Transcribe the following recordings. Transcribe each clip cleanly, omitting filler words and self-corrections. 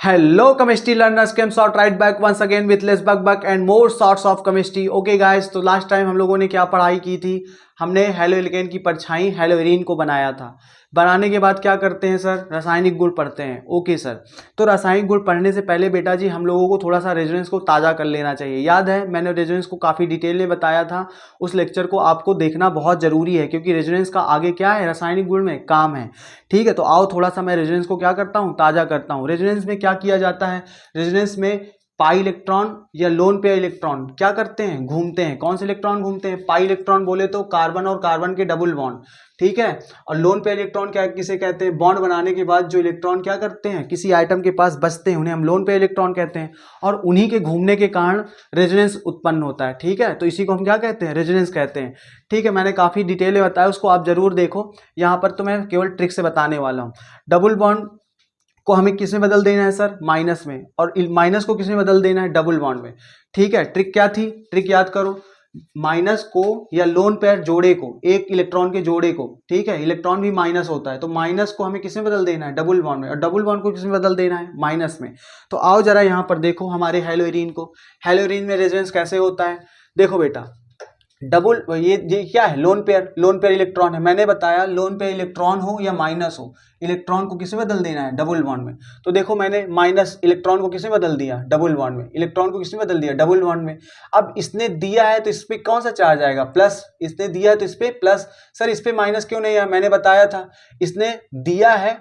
Hello chemistry learners, came sort right back once again with less bug and more sorts of chemistry. Okay guys, तो last time हम लोगों ने क्या पढ़ाई की थी? हमने हेलोइल्केन की परछाई हेलोइरीन को बनाया था। बनाने के बाद क्या करते हैं सर? रासायनिक गुण पढ़ते हैं। ओके सर, तो रासायनिक गुण पढ़ने से पहले बेटा जी हम लोगों को थोड़ा सा रेजोनेंस को ताज़ा कर लेना चाहिए। याद है मैंने रेजोनेंस को काफ़ी डिटेल में बताया था। उस लेक्चर को आपको देखना बहुत ज़रूरी है क्योंकि रेजोनेंस का आगे क्या है, रासायनिक गुण में काम है। ठीक है, तो आओ थोड़ा सा मैं रेजोनेंस को क्या करता हूँ, ताज़ा करता हूँ। रेजोनेंस में क्या किया जाता है? रेजोनेंस में पाई इलेक्ट्रॉन या लोन पेयर इलेक्ट्रॉन क्या करते हैं, घूमते हैं। कौन से इलेक्ट्रॉन घूमते हैं? पाई इलेक्ट्रॉन बोले तो कार्बन और कार्बन के डबल बॉन्ड, ठीक है। और लोन पेयर इलेक्ट्रॉन क्या किसे कहते हैं? बॉन्ड बनाने के बाद जो इलेक्ट्रॉन क्या करते हैं, किसी आइटम के पास बचते हैं, उन्हें हम लोन पेयर इलेक्ट्रॉन कहते हैं। और उन्हीं के घूमने के कारण रेजोनेंस उत्पन्न होता है, ठीक है। तो इसी को हम क्या कहते हैं? रेजोनेंस कहते हैं, ठीक है। मैंने काफ़ी डिटेल में बताया, उसको आप जरूर देखो। यहाँ पर तो मैं केवल ट्रिक से बताने वाला हूँ। डबल बॉन्ड को हमें किस में बदल देना है सर? माइनस में। और माइनस को किस में बदल देना है? डबल बॉन्ड में, ठीक है। ट्रिक क्या थी? ट्रिक याद करो। माइनस को या लोन पेयर जोड़े को, एक इलेक्ट्रॉन के जोड़े को, ठीक है, इलेक्ट्रॉन भी माइनस होता है, तो माइनस को हमें किस में बदल देना है? डबल बॉन्ड में। और डबल बॉन्ड को किस में बदल देना है? माइनस में। तो आओ जरा यहाँ पर देखो हमारे हेलोइरीन को। हेलोइरीन में रेजोनेंस कैसे होता है? देखो बेटा, डबल ये क्या है? Lone pair, lone pair electron है। मैंने बताया लोन पेयर इलेक्ट्रॉन हो या माइनस हो, इलेक्ट्रॉन को किसमें बदल देना है? डबल बॉन्ड में। तो देखो मैंने माइनस इलेक्ट्रॉन को किसमें बदल दिया? डबल बॉन्ड में। इलेक्ट्रॉन को किसमें बदल दिया? डबल बॉन्ड में। अब इसने दिया है तो इस पे कौन सा चार्ज आएगा? प्लस। इसने दिया है तो इस पे प्लस। सर इस पे माइनस क्यों नहीं है? मैंने बताया था, इसने दिया है,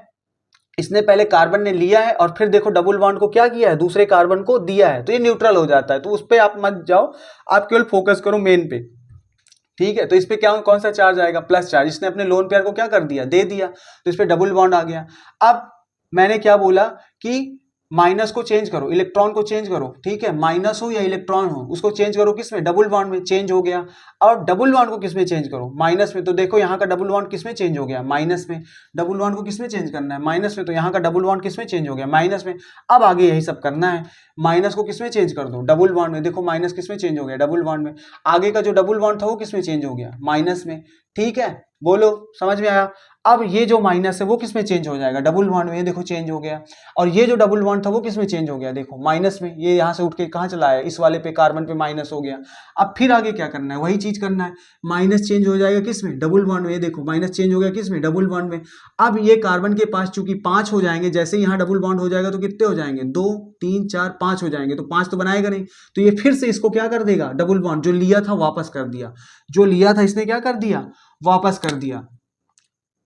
इसने पहले कार्बन ने लिया है और फिर देखो डबल बॉन्ड को क्या किया है? दूसरे कार्बन को दिया है, तो ये न्यूट्रल हो जाता है। तो उस पर आप मत जाओ, आप केवल फोकस करो मेन पे, ठीक है। तो इस पे क्या, कौन सा चार्ज आएगा? Plus charge. इसने अपने लोन पेयर को क्या कर दिया? दे दिया, तो इस पे डबल बॉन्ड आ गया। अब मैंने क्या बोला कि माइनस को चेंज करो, इलेक्ट्रॉन को चेंज करो, ठीक है। माइनस हो या इलेक्ट्रॉन हो, उसको चेंज करो किस में? डबल बॉन्ड में। चेंज हो गया। और डबल बॉन्ड को किस में चेंज करो? माइनस में। तो देखो यहाँ का डबल बॉन्ड किस में चेंज हो गया? माइनस में। डबल बॉन्ड को किस में चेंज करना है? माइनस में। तो यहाँ का डबल बॉन्ड किस में चेंज हो गया? माइनस में। अब आगे यही सब करना है। माइनस को किस में चेंज कर दो? डबल बॉन्ड में। देखो माइनस किस में चेंज हो गया? डबल बॉन्ड में। आगे का जो डबल बॉन्ड था वो किस में चेंज हो गया? माइनस में, ठीक है। बोलो, समझ में आया? अब ये जो माइनस है वो किस में चेंज हो जाएगा? डबल बॉन्ड में। ये देखो चेंज हो गया। और ये जो डबल बॉन्ड था वो किस में चेंज हो गया? देखो माइनस में। ये यहाँ से उठ के कहाँ चला है? इस वाले पे, कार्बन पे माइनस हो गया। अब फिर आगे क्या करना है? वही चीज करना है। माइनस चेंज हो जाएगा किस में? डबल बॉन्ड में। ये देखो माइनस चेंज हो गया किस में? डबल बॉन्ड में। अब ये कार्बन के पास चूंकि 5 हो जाएंगे, जैसे यहाँ डबल बॉन्ड हो जाएगा तो कितने हो जाएंगे? 2 3 4 5 हो जाएंगे। तो 5 तो बनाएगा नहीं, तो ये फिर से इसको क्या कर देगा? डबल बॉन्ड जो लिया था वापस कर दिया। जो लिया था इसने क्या कर दिया? वापस कर दिया।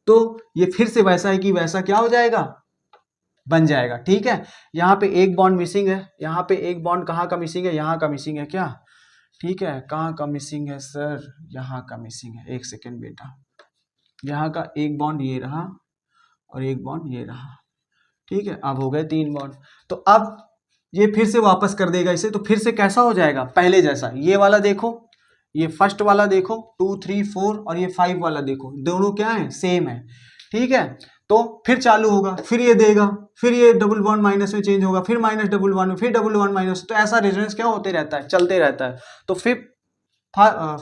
तो ये फिर से वैसा है कि वैसा क्या हो जाएगा? बन जाएगा, ठीक है। यहाँ पे एक बॉन्ड मिसिंग है, यहाँ पे एक बॉन्ड कहाँ का मिसिंग है? यहाँ का मिसिंग है क्या? ठीक है, कहाँ का मिसिंग है सर? यहाँ का मिसिंग है। एक सेकेंड बेटा, यहाँ का एक बॉन्ड ये रहा और एक बॉन्ड ये रहा, ठीक है। अब हो गए 3 बॉन्ड। तो अब ये फिर से वापस कर देगा इसे, तो फिर से कैसा हो जाएगा? पहले जैसा। ये वाला देखो, ये फर्स्ट वाला देखो 2 3 4, और ये 5 वाला देखो, दोनों क्या है? सेम है, ठीक है। तो फिर चालू होगा, फिर ये देगा, फिर ये डबल बॉन्ड माइनस में चेंज होगा, फिर माइनस डबल बॉन्ड में, फिर डबल बॉन्ड माइनस। तो ऐसा रेजोनेंस क्या होते रहता है? चलते रहता है। तो फिफ्थ,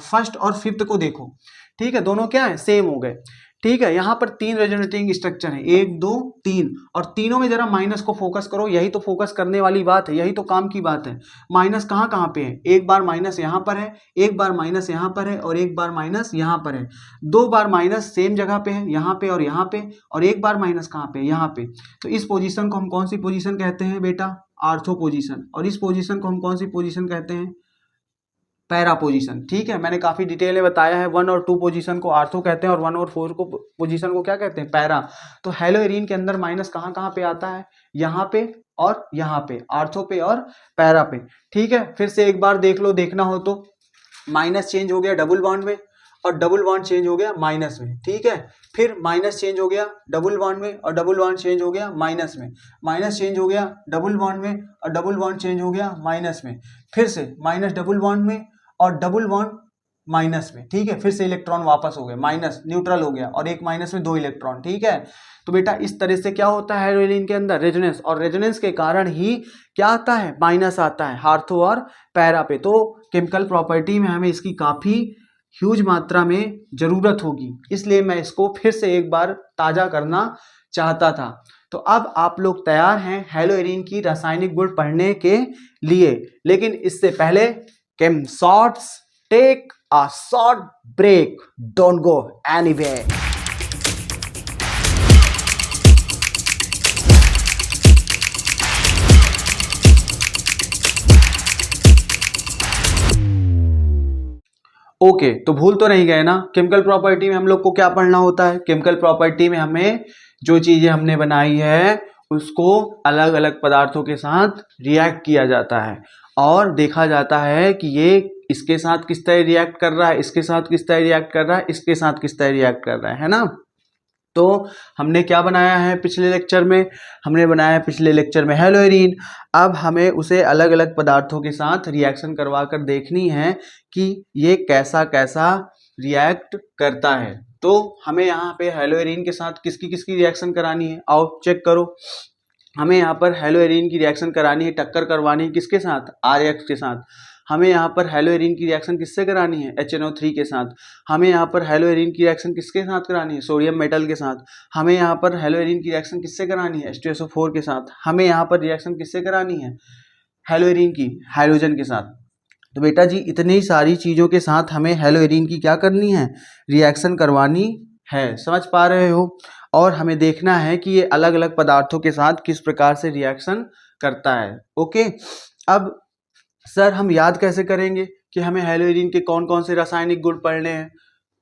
फर्स्ट और फिफ्थ को देखो, ठीक है, दोनों क्या है? सेम हो गए, ठीक है। यहाँ पर 3 रेजोनेटिंग स्ट्रक्चर है, 1 2 3, और तीनों में जरा माइनस को फोकस करो। यही तो फोकस करने वाली बात है, यही तो काम की बात है। माइनस कहाँ कहाँ पे है? एक बार माइनस यहाँ पर है, एक बार माइनस यहाँ पर है, और एक बार माइनस यहाँ पर है। 2 बार माइनस सेम जगह पे है, यहाँ पे और यहाँ पे, और एक बार माइनस कहाँ पे? यहाँ पे। तो इस पोजीशन को हम कौन सी पोजीशन कहते हैं बेटा? Ortho position. और इस पोजीशन को हम कौन सी पोजीशन कहते हैं? पैरा पोजीशन, ठीक है। मैंने काफी डिटेल में बताया है, 1 और 2 पोजीशन को आर्थो कहते हैं और 1 और 4 को पोजीशन को क्या कहते हैं? पैरा। तो हेलोइरीन के अंदर माइनस कहाँ कहाँ पे आता है? यहाँ पे और यहाँ पे, आर्थो पे और पैरा पे, ठीक है। फिर से एक बार देख लो, देखना हो तो। माइनस चेंज हो गया डबल बॉन्ड में, और डबल बॉन्ड चेंज हो गया माइनस में, ठीक है। फिर माइनस चेंज हो गया डबल बॉन्ड में, और डबल बॉन्ड चेंज हो गया माइनस में। माइनस चेंज हो गया डबल बॉन्ड में, और डबल बॉन्ड चेंज हो गया माइनस में। फिर से माइनस डबल बॉन्ड में और डबल बॉन्ड माइनस में, ठीक है। फिर से इलेक्ट्रॉन वापस हो गए, माइनस न्यूट्रल हो गया, और एक माइनस में 2 इलेक्ट्रॉन, ठीक है। तो बेटा इस तरह से क्या होता है हेलोइरीन के अंदर? रेजोनेंस। और रेजोनेंस के कारण ही क्या आता है? माइनस आता है आर्थो और पैरा पे। तो केमिकल प्रॉपर्टी में हमें इसकी काफी ह्यूज मात्रा में जरूरत होगी, इसलिए मैं इसको फिर से एक बार ताजा करना चाहता था। तो अब आप लोग तैयार हैं हेलोइरिन की रासायनिक गुण पढ़ने के लिए, लेकिन इससे पहले Chem Shorts take a short break, don't go anywhere. Okay तो भूल तो नहीं गए ना, केमिकल प्रॉपर्टी में हम लोग को क्या पढ़ना होता है? केमिकल प्रॉपर्टी में हमें जो चीजें हमने बनाई है उसको अलग अलग पदार्थों के साथ रिएक्ट किया जाता है और देखा जाता है कि ये इसके साथ किस तरह रिएक्ट कर रहा है, इसके साथ किस तरह रिएक्ट कर रहा है, इसके साथ किस तरह रिएक्ट कर रहा है ना। तो हमने क्या बनाया है पिछले लेक्चर में? हमने बनाया है पिछले लेक्चर में हेलोइरिन। अब हमें उसे अलग अलग पदार्थों के साथ रिएक्शन करवा कर देखनी है कि ये कैसा कैसा रिएक्ट करता है। तो हमें यहाँ पे हेलोइरिन के साथ किसकी किसकी रिएक्शन करानी है, आओ चेक करो। हमें यहाँ पर हेलोइरिन की रिएक्शन करानी है, टक्कर करवानी है किसके साथ? RX के साथ। हमें यहाँ पर हेलोइरिन की रिएक्शन किससे करानी है? HNO3 के साथ। हमें यहाँ पर हेलोइरिन की रिएक्शन किसके साथ करानी है? सोडियम मेटल के साथ। हमें यहाँ पर हेलोइरिन की रिएक्शन किससे करानी है? H2SO4 के साथ। हमें यहाँ पर रिएक्शन किससे करानी है? हेलोइरिन की हाइड्रोजन के साथ। तो बेटा जी इतनी सारी चीज़ों के साथ हमें हेलोइरिन की क्या करनी है? रिएक्शन करवानी है। समझ पा रहे हो? और हमें देखना है कि ये अलग अलग पदार्थों के साथ किस प्रकार से रिएक्शन करता है। ओके, अब सर हम याद कैसे करेंगे कि हमें हेलोइरिन के कौन कौन से रासायनिक गुण पढ़ने हैं?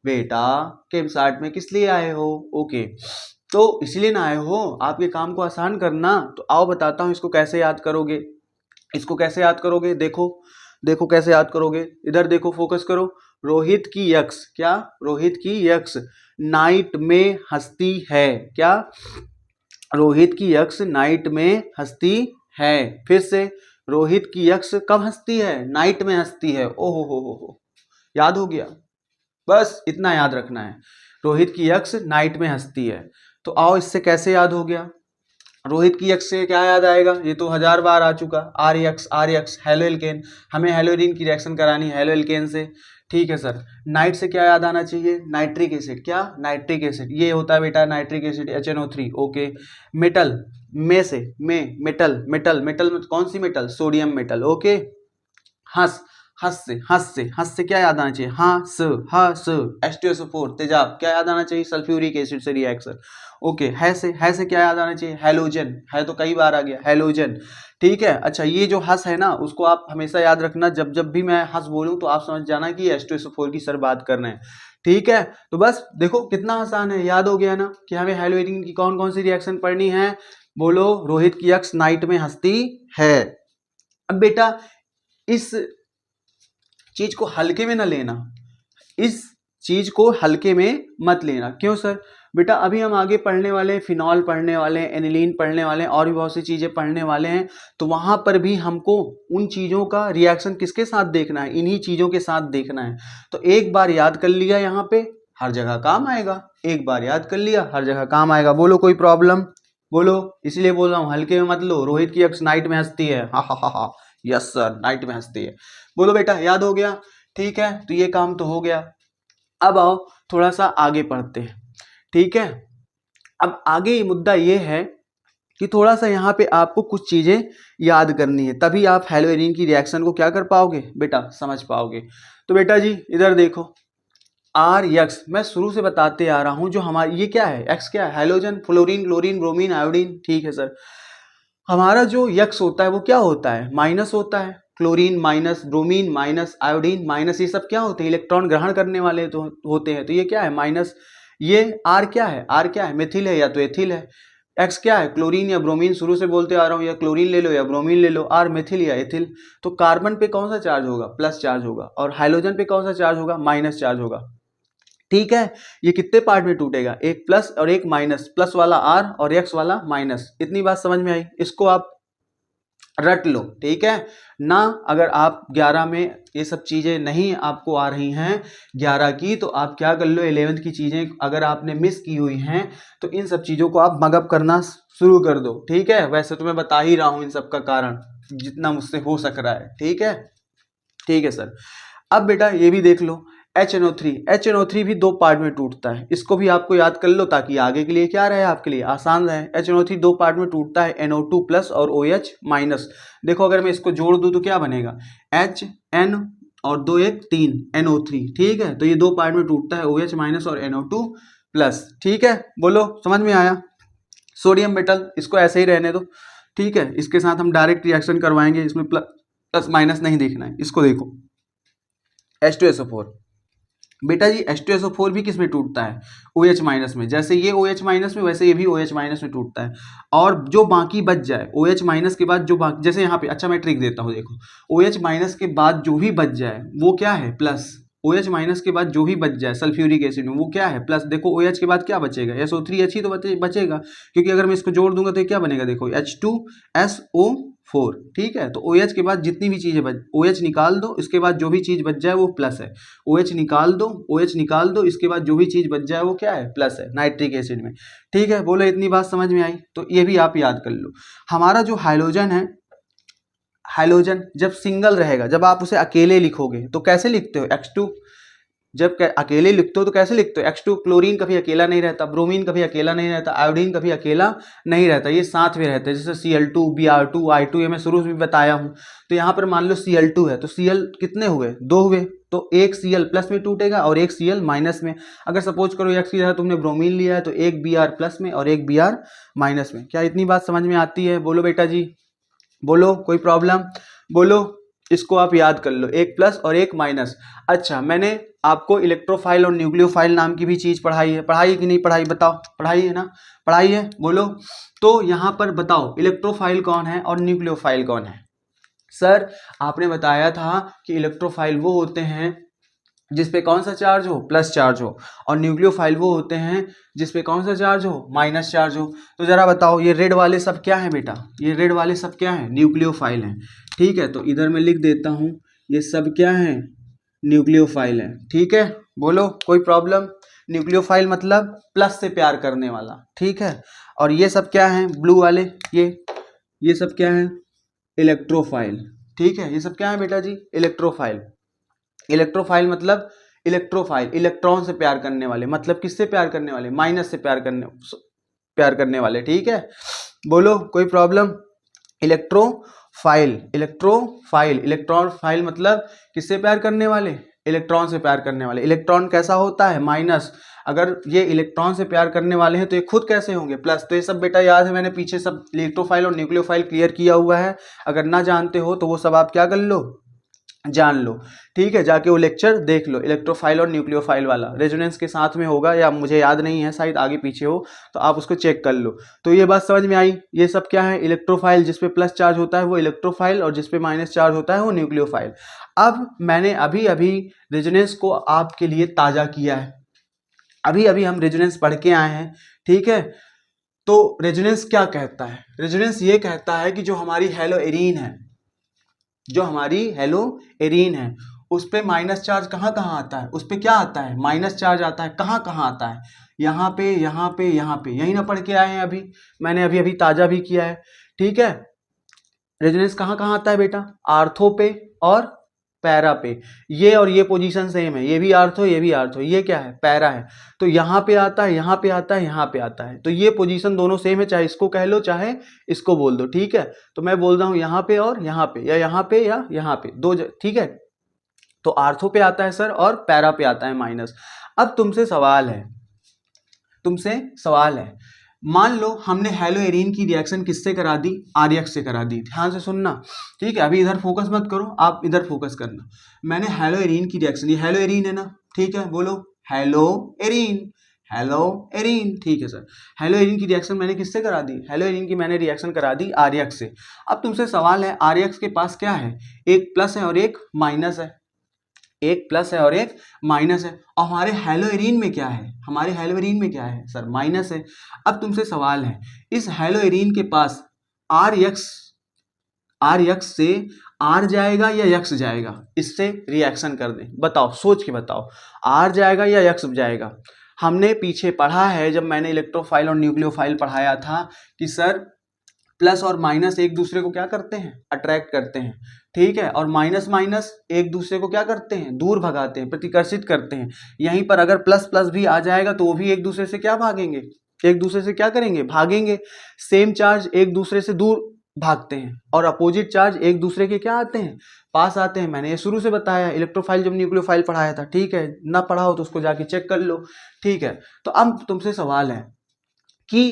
बेटा केमसाट में किस लिए आए हो? ओके, तो इसलिए ना आए हो, आपके काम को आसान करना। तो आओ बताता हूँ इसको कैसे याद करोगे। इसको कैसे याद करोगे? देखो देखो कैसे याद करोगे, इधर देखो, फोकस करो। रोहित की यक्स, क्या? रोहित की यक्स नाइट में हंसती है। क्या? रोहित की यक्स नाइट में हंसती है। फिर से, रोहित की यक्स कब हंसती है? नाइट में हंसती है। ओहो हो, याद हो गया? बस इतना याद रखना है, रोहित की यक्स नाइट में हंसती है। तो आओ इससे कैसे याद हो गया? रोहित की यक्स से क्या याद आएगा? ये तो 1000 बार आ चुका, RX हेलो एल्केन। हमें हेलोइरिन की रिएक्शन करानी है हेलो एल्केन से। ठीक है सर, नाइट से क्या याद आना चाहिए? Nitric acid. क्या? नाइट्रिक एसिड, ये होता है बेटा nitric acid HNO3। Okay, metal में से में मेटल, मेटल मेटल में कौन सी मेटल? Sodium metal. ओके, हंस, हंस से क्या याद आना चाहिए? हंस H2SO4 तेजाब। क्या याद आना चाहिए? सल्फ्यूरिक एसिड से रिएक्शन। ओके, है से क्या याद आना चाहिए? हैलोजन। है तो कई बार आ गया, हैलोजन। ठीक है, अच्छा ये जो हंस है ना उसको आप हमेशा याद रखना, जब जब भी मैं हंस बोलूं तो आप समझ जाना कि H2SO4 की सर बात कर रहे हैं। ठीक है, तो बस देखो कितना आसान है, याद हो गया ना कि हमें हेलोइरिन की कौन कौन सी रिएक्शन पढ़नी है? बोलो, रोहित की यक्स नाइट में हंसती है। अब बेटा इस चीज को हल्के में ना लेना, इस चीज को हल्के में मत लेना। क्यों सर? बेटा अभी हम आगे पढ़ने वाले हैं, फिनॉल पढ़ने वाले हैं, एनिलीन पढ़ने वाले हैं, और भी बहुत सी चीजें पढ़ने वाले हैं। तो वहां पर भी हमको उन चीजों का रिएक्शन किसके साथ देखना है? इन्हीं चीजों के साथ देखना है। तो एक बार याद कर लिया, यहाँ पे हर जगह काम आएगा। एक बार याद कर लिया, हर जगह काम आएगा। बोलो कोई प्रॉब्लम? बोलो, इसलिए बोल रहा हूँ हल्के में मत लो। रोहित की अक्स नाइट में हंसती है, हा, यस सर नाइट में हंसती है। बोलो बेटा, याद हो गया? ठीक है, तो ये काम तो हो गया। अब आओ थोड़ा सा आगे पढ़ते हैं। ठीक है, अब आगे मुद्दा ये है कि थोड़ा सा यहाँ पे आपको कुछ चीजें याद करनी है, तभी आप हेलोइरिन की रिएक्शन को क्या कर पाओगे बेटा? समझ पाओगे। तो बेटा जी इधर देखो, RX मैं शुरू से बताते आ रहा हूं, जो हमारी ये क्या है? X क्या है? Halogen, fluorine, chlorine, bromine, iodine. ठीक है सर, हमारा जो यक्स होता है वो क्या होता है? माइनस होता है। Chlorine minus, bromine minus, iodine minus, ये सब क्या होते हैं? इलेक्ट्रॉन ग्रहण करने वाले तो होते हैं। तो ये क्या है? माइनस। ये R क्या है? R क्या है? मेथिल है या तो एथिल है। X क्या है? क्लोरीन या ब्रोमीन, शुरू से बोलते आ रहा हूँ, या क्लोरीन ले लो या ब्रोमीन ले लो। R मेथिल या एथिल। तो कार्बन पे कौन सा चार्ज होगा? प्लस चार्ज होगा। और हाइड्रोजन पे कौन सा चार्ज होगा? माइनस चार्ज होगा। ठीक है, ये कितने पार्ट में टूटेगा? एक प्लस और एक माइनस, प्लस वाला R और X वाला माइनस। इतनी बात समझ में आई? इसको आप रट लो। ठीक है ना, अगर आप 11 में ये सब चीजें नहीं आपको आ रही हैं 11 की, तो आप क्या कर लो, 11th की चीजें अगर आपने मिस की हुई हैं तो इन सब चीजों को आप मगअप करना शुरू कर दो। ठीक है, वैसे तो मैं बता ही रहा हूं इन सब का कारण जितना मुझसे हो सक रहा है। ठीक है, ठीक है सर। अब बेटा ये भी देख लो, HNO3 भी दो पार्ट में टूटता है, इसको भी आपको याद कर लो ताकि आगे के लिए क्या रहे, आपके लिए आसान रहे। HNO3 दो पार्ट में टूटता है, NO2 प्लस और OH माइनस। देखो अगर मैं इसको जोड़ दूं तो क्या बनेगा, HN और 2 1 3 NO3, ठीक है। तो ये दो पार्ट में टूटता है, OH माइनस और NO2 प्लस, ठीक है। बोलो समझ में आया। सोडियम मेटल इसको ऐसे ही रहने दो, ठीक है। इसके साथ हम डायरेक्ट रिएक्शन करवाएंगे, इसमें प्लस माइनस नहीं देखना है। इसको देखो H2SO4, बेटा जी H2SO4 भी किस में टूटता है, OH माइनस में। जैसे ये OH माइनस में वैसे ये भी OH माइनस में टूटता है। और जो बाकी बच जाए OH माइनस के बाद जो बाकी, जैसे यहाँ पे, अच्छा मैं ट्रिक देता हूँ, देखो OH माइनस के बाद जो भी बच जाए वो क्या है, प्लस। OH माइनस के बाद जो भी बच जाए सल्फ्यूरिक एसिड में वो क्या है, प्लस। देखो OH के बाद क्या बचेगा, SO3H ही तो बचेगा, क्योंकि अगर मैं इसको जोड़ दूंगा तो क्या बनेगा, देखो H2SO4, ठीक है। तो OH के बाद जितनी भी चीजें बच, OH निकाल दो, इसके बाद जो भी चीज बच जाए वो प्लस है। OH निकाल दो, OH निकाल दो, इसके बाद जो भी चीज बच जाए वो क्या है, प्लस है, नाइट्रिक एसिड में, ठीक है। बोलो इतनी बात समझ में आई। तो ये भी आप याद कर लो। हमारा जो हाइड्रोजन है, हाइड्रोजन जब सिंगल रहेगा, जब आप उसे अकेले लिखोगे तो कैसे लिखते हो, X2। जब अकेले लिखते हो तो कैसे लिखते हो, X2। क्लोरीन कभी अकेला नहीं रहता, ब्रोमीन कभी अकेला नहीं रहता, आयोडीन कभी अकेला नहीं रहता, ये साथ में रहते हैं। जैसे Cl2, Br2, I2, ये मैं शुरू में बताया हूँ। तो यहाँ पर मान लो Cl2 है तो Cl कितने हुए, दो हुए, तो एक Cl प्लस में टूटेगा और एक Cl माइनस में। अगर सपोज करो एक सीधा तुमने ब्रोमीन लिया है तो एक Br प्लस में और एक Br माइनस में। क्या इतनी बात समझ में आती है, बोलो बेटा जी, बोलो कोई प्रॉब्लम, बोलो। इसको आप याद कर लो, एक प्लस और एक माइनस। अच्छा मैंने आपको इलेक्ट्रोफाइल और न्यूक्लियोफाइल नाम की भी चीज पढ़ाई है, पढ़ाई कि नहीं पढ़ाई, बताओ, पढ़ाई है ना, पढ़ाई है, बोलो। तो यहाँ पर बताओ इलेक्ट्रोफाइल कौन है और न्यूक्लियोफाइल कौन है। सर आपने बताया था कि इलेक्ट्रोफाइल वो होते हैं जिसपे कौन सा चार्ज हो, प्लस चार्ज हो, और न्यूक्लियोफाइल वो होते हैं जिसपे कौन सा चार्ज हो, माइनस चार्ज हो। तो जरा बताओ ये रेड वाले सब क्या है बेटा, ये रेड वाले सब क्या है, न्यूक्लियोफाइल हैं, ठीक है। तो इधर मैं लिख देता हूँ ये सब क्या है, न्यूक्लियोफाइल है, ठीक है। बोलो कोई प्रॉब्लम। न्यूक्लियोफाइल मतलब प्लस से प्यार करने वाला, ठीक है। और ये सब क्या है, ब्लू वाले, ये सब क्या है, इलेक्ट्रोफाइल, ठीक है। ये सब क्या है बेटा जी, इलेक्ट्रोफाइल। इलेक्ट्रोफाइल मतलब इलेक्ट्रोफाइल, इलेक्ट्रॉन से प्यार करने वाले, मतलब किससे प्यार करने वाले, माइनस से प्यार करने वाले, ठीक है। बोलो कोई प्रॉब्लम। इलेक्ट्रोफाइल, इलेक्ट्रोफाइल, इलेक्ट्रॉनफाइल मतलब किससे प्यार करने वाले, इलेक्ट्रॉन से प्यार करने वाले। इलेक्ट्रॉन कैसा होता है, माइनस। अगर ये इलेक्ट्रॉन से प्यार करने वाले हैं तो ये खुद कैसे होंगे, प्लस। तो ये सब बेटा याद है, मैंने पीछे सब इलेक्ट्रोफाइल और न्यूक्लियोफाइल क्लियर किया हुआ है। अगर ना जानते हो तो वो सब आप क्या कर लो, जान लो, ठीक है। जाके वो लेक्चर देख लो, इलेक्ट्रोफाइल और न्यूक्लियोफाइल वाला रेजोनेंस के साथ में होगा, या मुझे याद नहीं है, शायद आगे पीछे हो, तो आप उसको चेक कर लो। तो ये बात समझ में आई। ये सब क्या है, इलेक्ट्रोफाइल जिसपे प्लस चार्ज होता है वो इलेक्ट्रोफाइल, और जिसपे माइनस चार्ज होता है वो न्यूक्लियोफाइल। अब मैंने अभी अभी रेजोनेंस को आपके लिए ताजा किया है, अभी अभी हम रेजोनेंस पढ़ के आए हैं, ठीक है। तो रेजोनेंस क्या कहता है, रेजोनेंस ये कहता है कि जो हमारी हेलो एरीन है, जो हमारी हेलो एरीन है, उस पे माइनस चार्ज कहाँ कहाँ आता है, उस पे क्या आता है, माइनस चार्ज आता है। कहाँ कहाँ आता है, यहाँ पे, यहाँ पे, यहाँ पे, यही ना पढ़ के आए हैं अभी, मैंने अभी अभी ताजा भी किया है, ठीक है। रेजोनेंस कहाँ कहाँ आता है बेटा, आर्थो पे और पैरा पे। ये और ये पोजीशन सेम है, ये भी आर्थो, ये भी आर्थो, ये क्या है, पैरा है। तो यहाँ पे आता है, यहाँ पे आता है, यहाँ पे आता है, तो ये पोजीशन दोनों सेम है, चाहे इसको कह लो चाहे इसको बोल दो, ठीक है। तो मैं बोल रहा हूँ यहाँ पे और यहाँ पे, या यहाँ पे या यहाँ पे, ठीक है। तो आर्थो पे आता है सर और पैरा पे आता है माइनस। अब तुमसे सवाल है, तुमसे सवाल है, मान लो हमने हेलो एरीन की रिएक्शन किससे करा दी, आरएक्स से करा दी। ध्यान से सुनना, ठीक है। अभी इधर फोकस मत करो, आप इधर फोकस करना। मैंने हेलो एरीन की रिएक्शन, ये हेलो एरीन है ना, ठीक है, बोलो हेलो एरीन, हेलो एरीन, ठीक है सर। हेलो एरीन की रिएक्शन मैंने किससे करा दी, हेलो एरीन की मैंने रिएक्शन करा दी आरएक्स से। अब तुमसे सवाल है, आरएक्स के पास क्या है, एक प्लस है और एक माइनस है, एक प्लस है और एक माइनस है। और हमारे हेलोएरीन में क्या है, हमारे हेलोएरीन में क्या है सर, माइनस है। अब तुमसे सवाल है, इस हेलोएरीन के पास आर यक्स से आर जाएगा या यक्स जाएगा, इससे रिएक्शन कर दें, बताओ, सोच के बताओ, आर जाएगा या यक्स जाएगा। हमने पीछे पढ़ा है, जब मैंने इलेक्ट्रोफाइल और न्यूक्लियोफाइल पढ़ाया था, कि सर प्लस और माइनस एक दूसरे को क्या करते हैं, अट्रैक्ट करते हैं, ठीक है। और माइनस माइनस एक दूसरे को क्या करते हैं, दूर भगाते हैं, प्रतिकर्षित करते हैं। यहीं पर अगर प्लस प्लस भी आ जाएगा तो वो भी एक दूसरे से क्या भागेंगे, एक दूसरे से क्या करेंगे, भागेंगे। सेम चार्ज एक दूसरे से दूर भागते हैं और अपोजिट चार्ज एक दूसरे के क्या आते हैं, पास आते हैं। मैंने ये शुरू से बताया, इलेक्ट्रोफाइल जब न्यूक्लियोफाइल पढ़ाया था, ठीक है। ना पढ़ा हो तो उसको जाके चेक कर लो, ठीक है। तो अब तुमसे सवाल है कि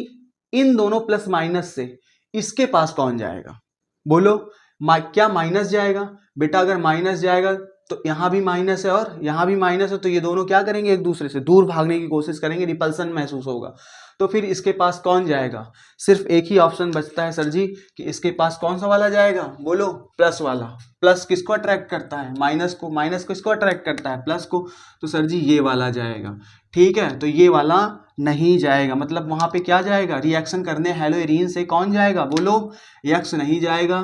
इन दोनों प्लस माइनस से इसके पास कौन जाएगा, बोलो। क्या माइनस जाएगा बेटा? अगर माइनस जाएगा तो यहां भी माइनस है और यहां भी माइनस है, तो ये दोनों क्या करेंगे, एक दूसरे से दूर भागने की कोशिश करेंगे, रिपल्सन महसूस होगा। तो फिर इसके पास कौन जाएगा? सिर्फ एक ही ऑप्शन बचता है सर जी कि इसके पास कौन सा वाला जाएगा, बोलो, प्लस वाला। प्लस किसको अट्रैक्ट करता है, माइनस को। माइनस किसको अट्रैक्ट करता है, प्लस को। तो सर जी ये वाला जाएगा, ठीक है। तो ये वाला नहीं जाएगा, मतलब वहां पे क्या जाएगा, रिएक्शन करने हैलोइरीन से कौन जाएगा, बोलो, एक्स नहीं जाएगा,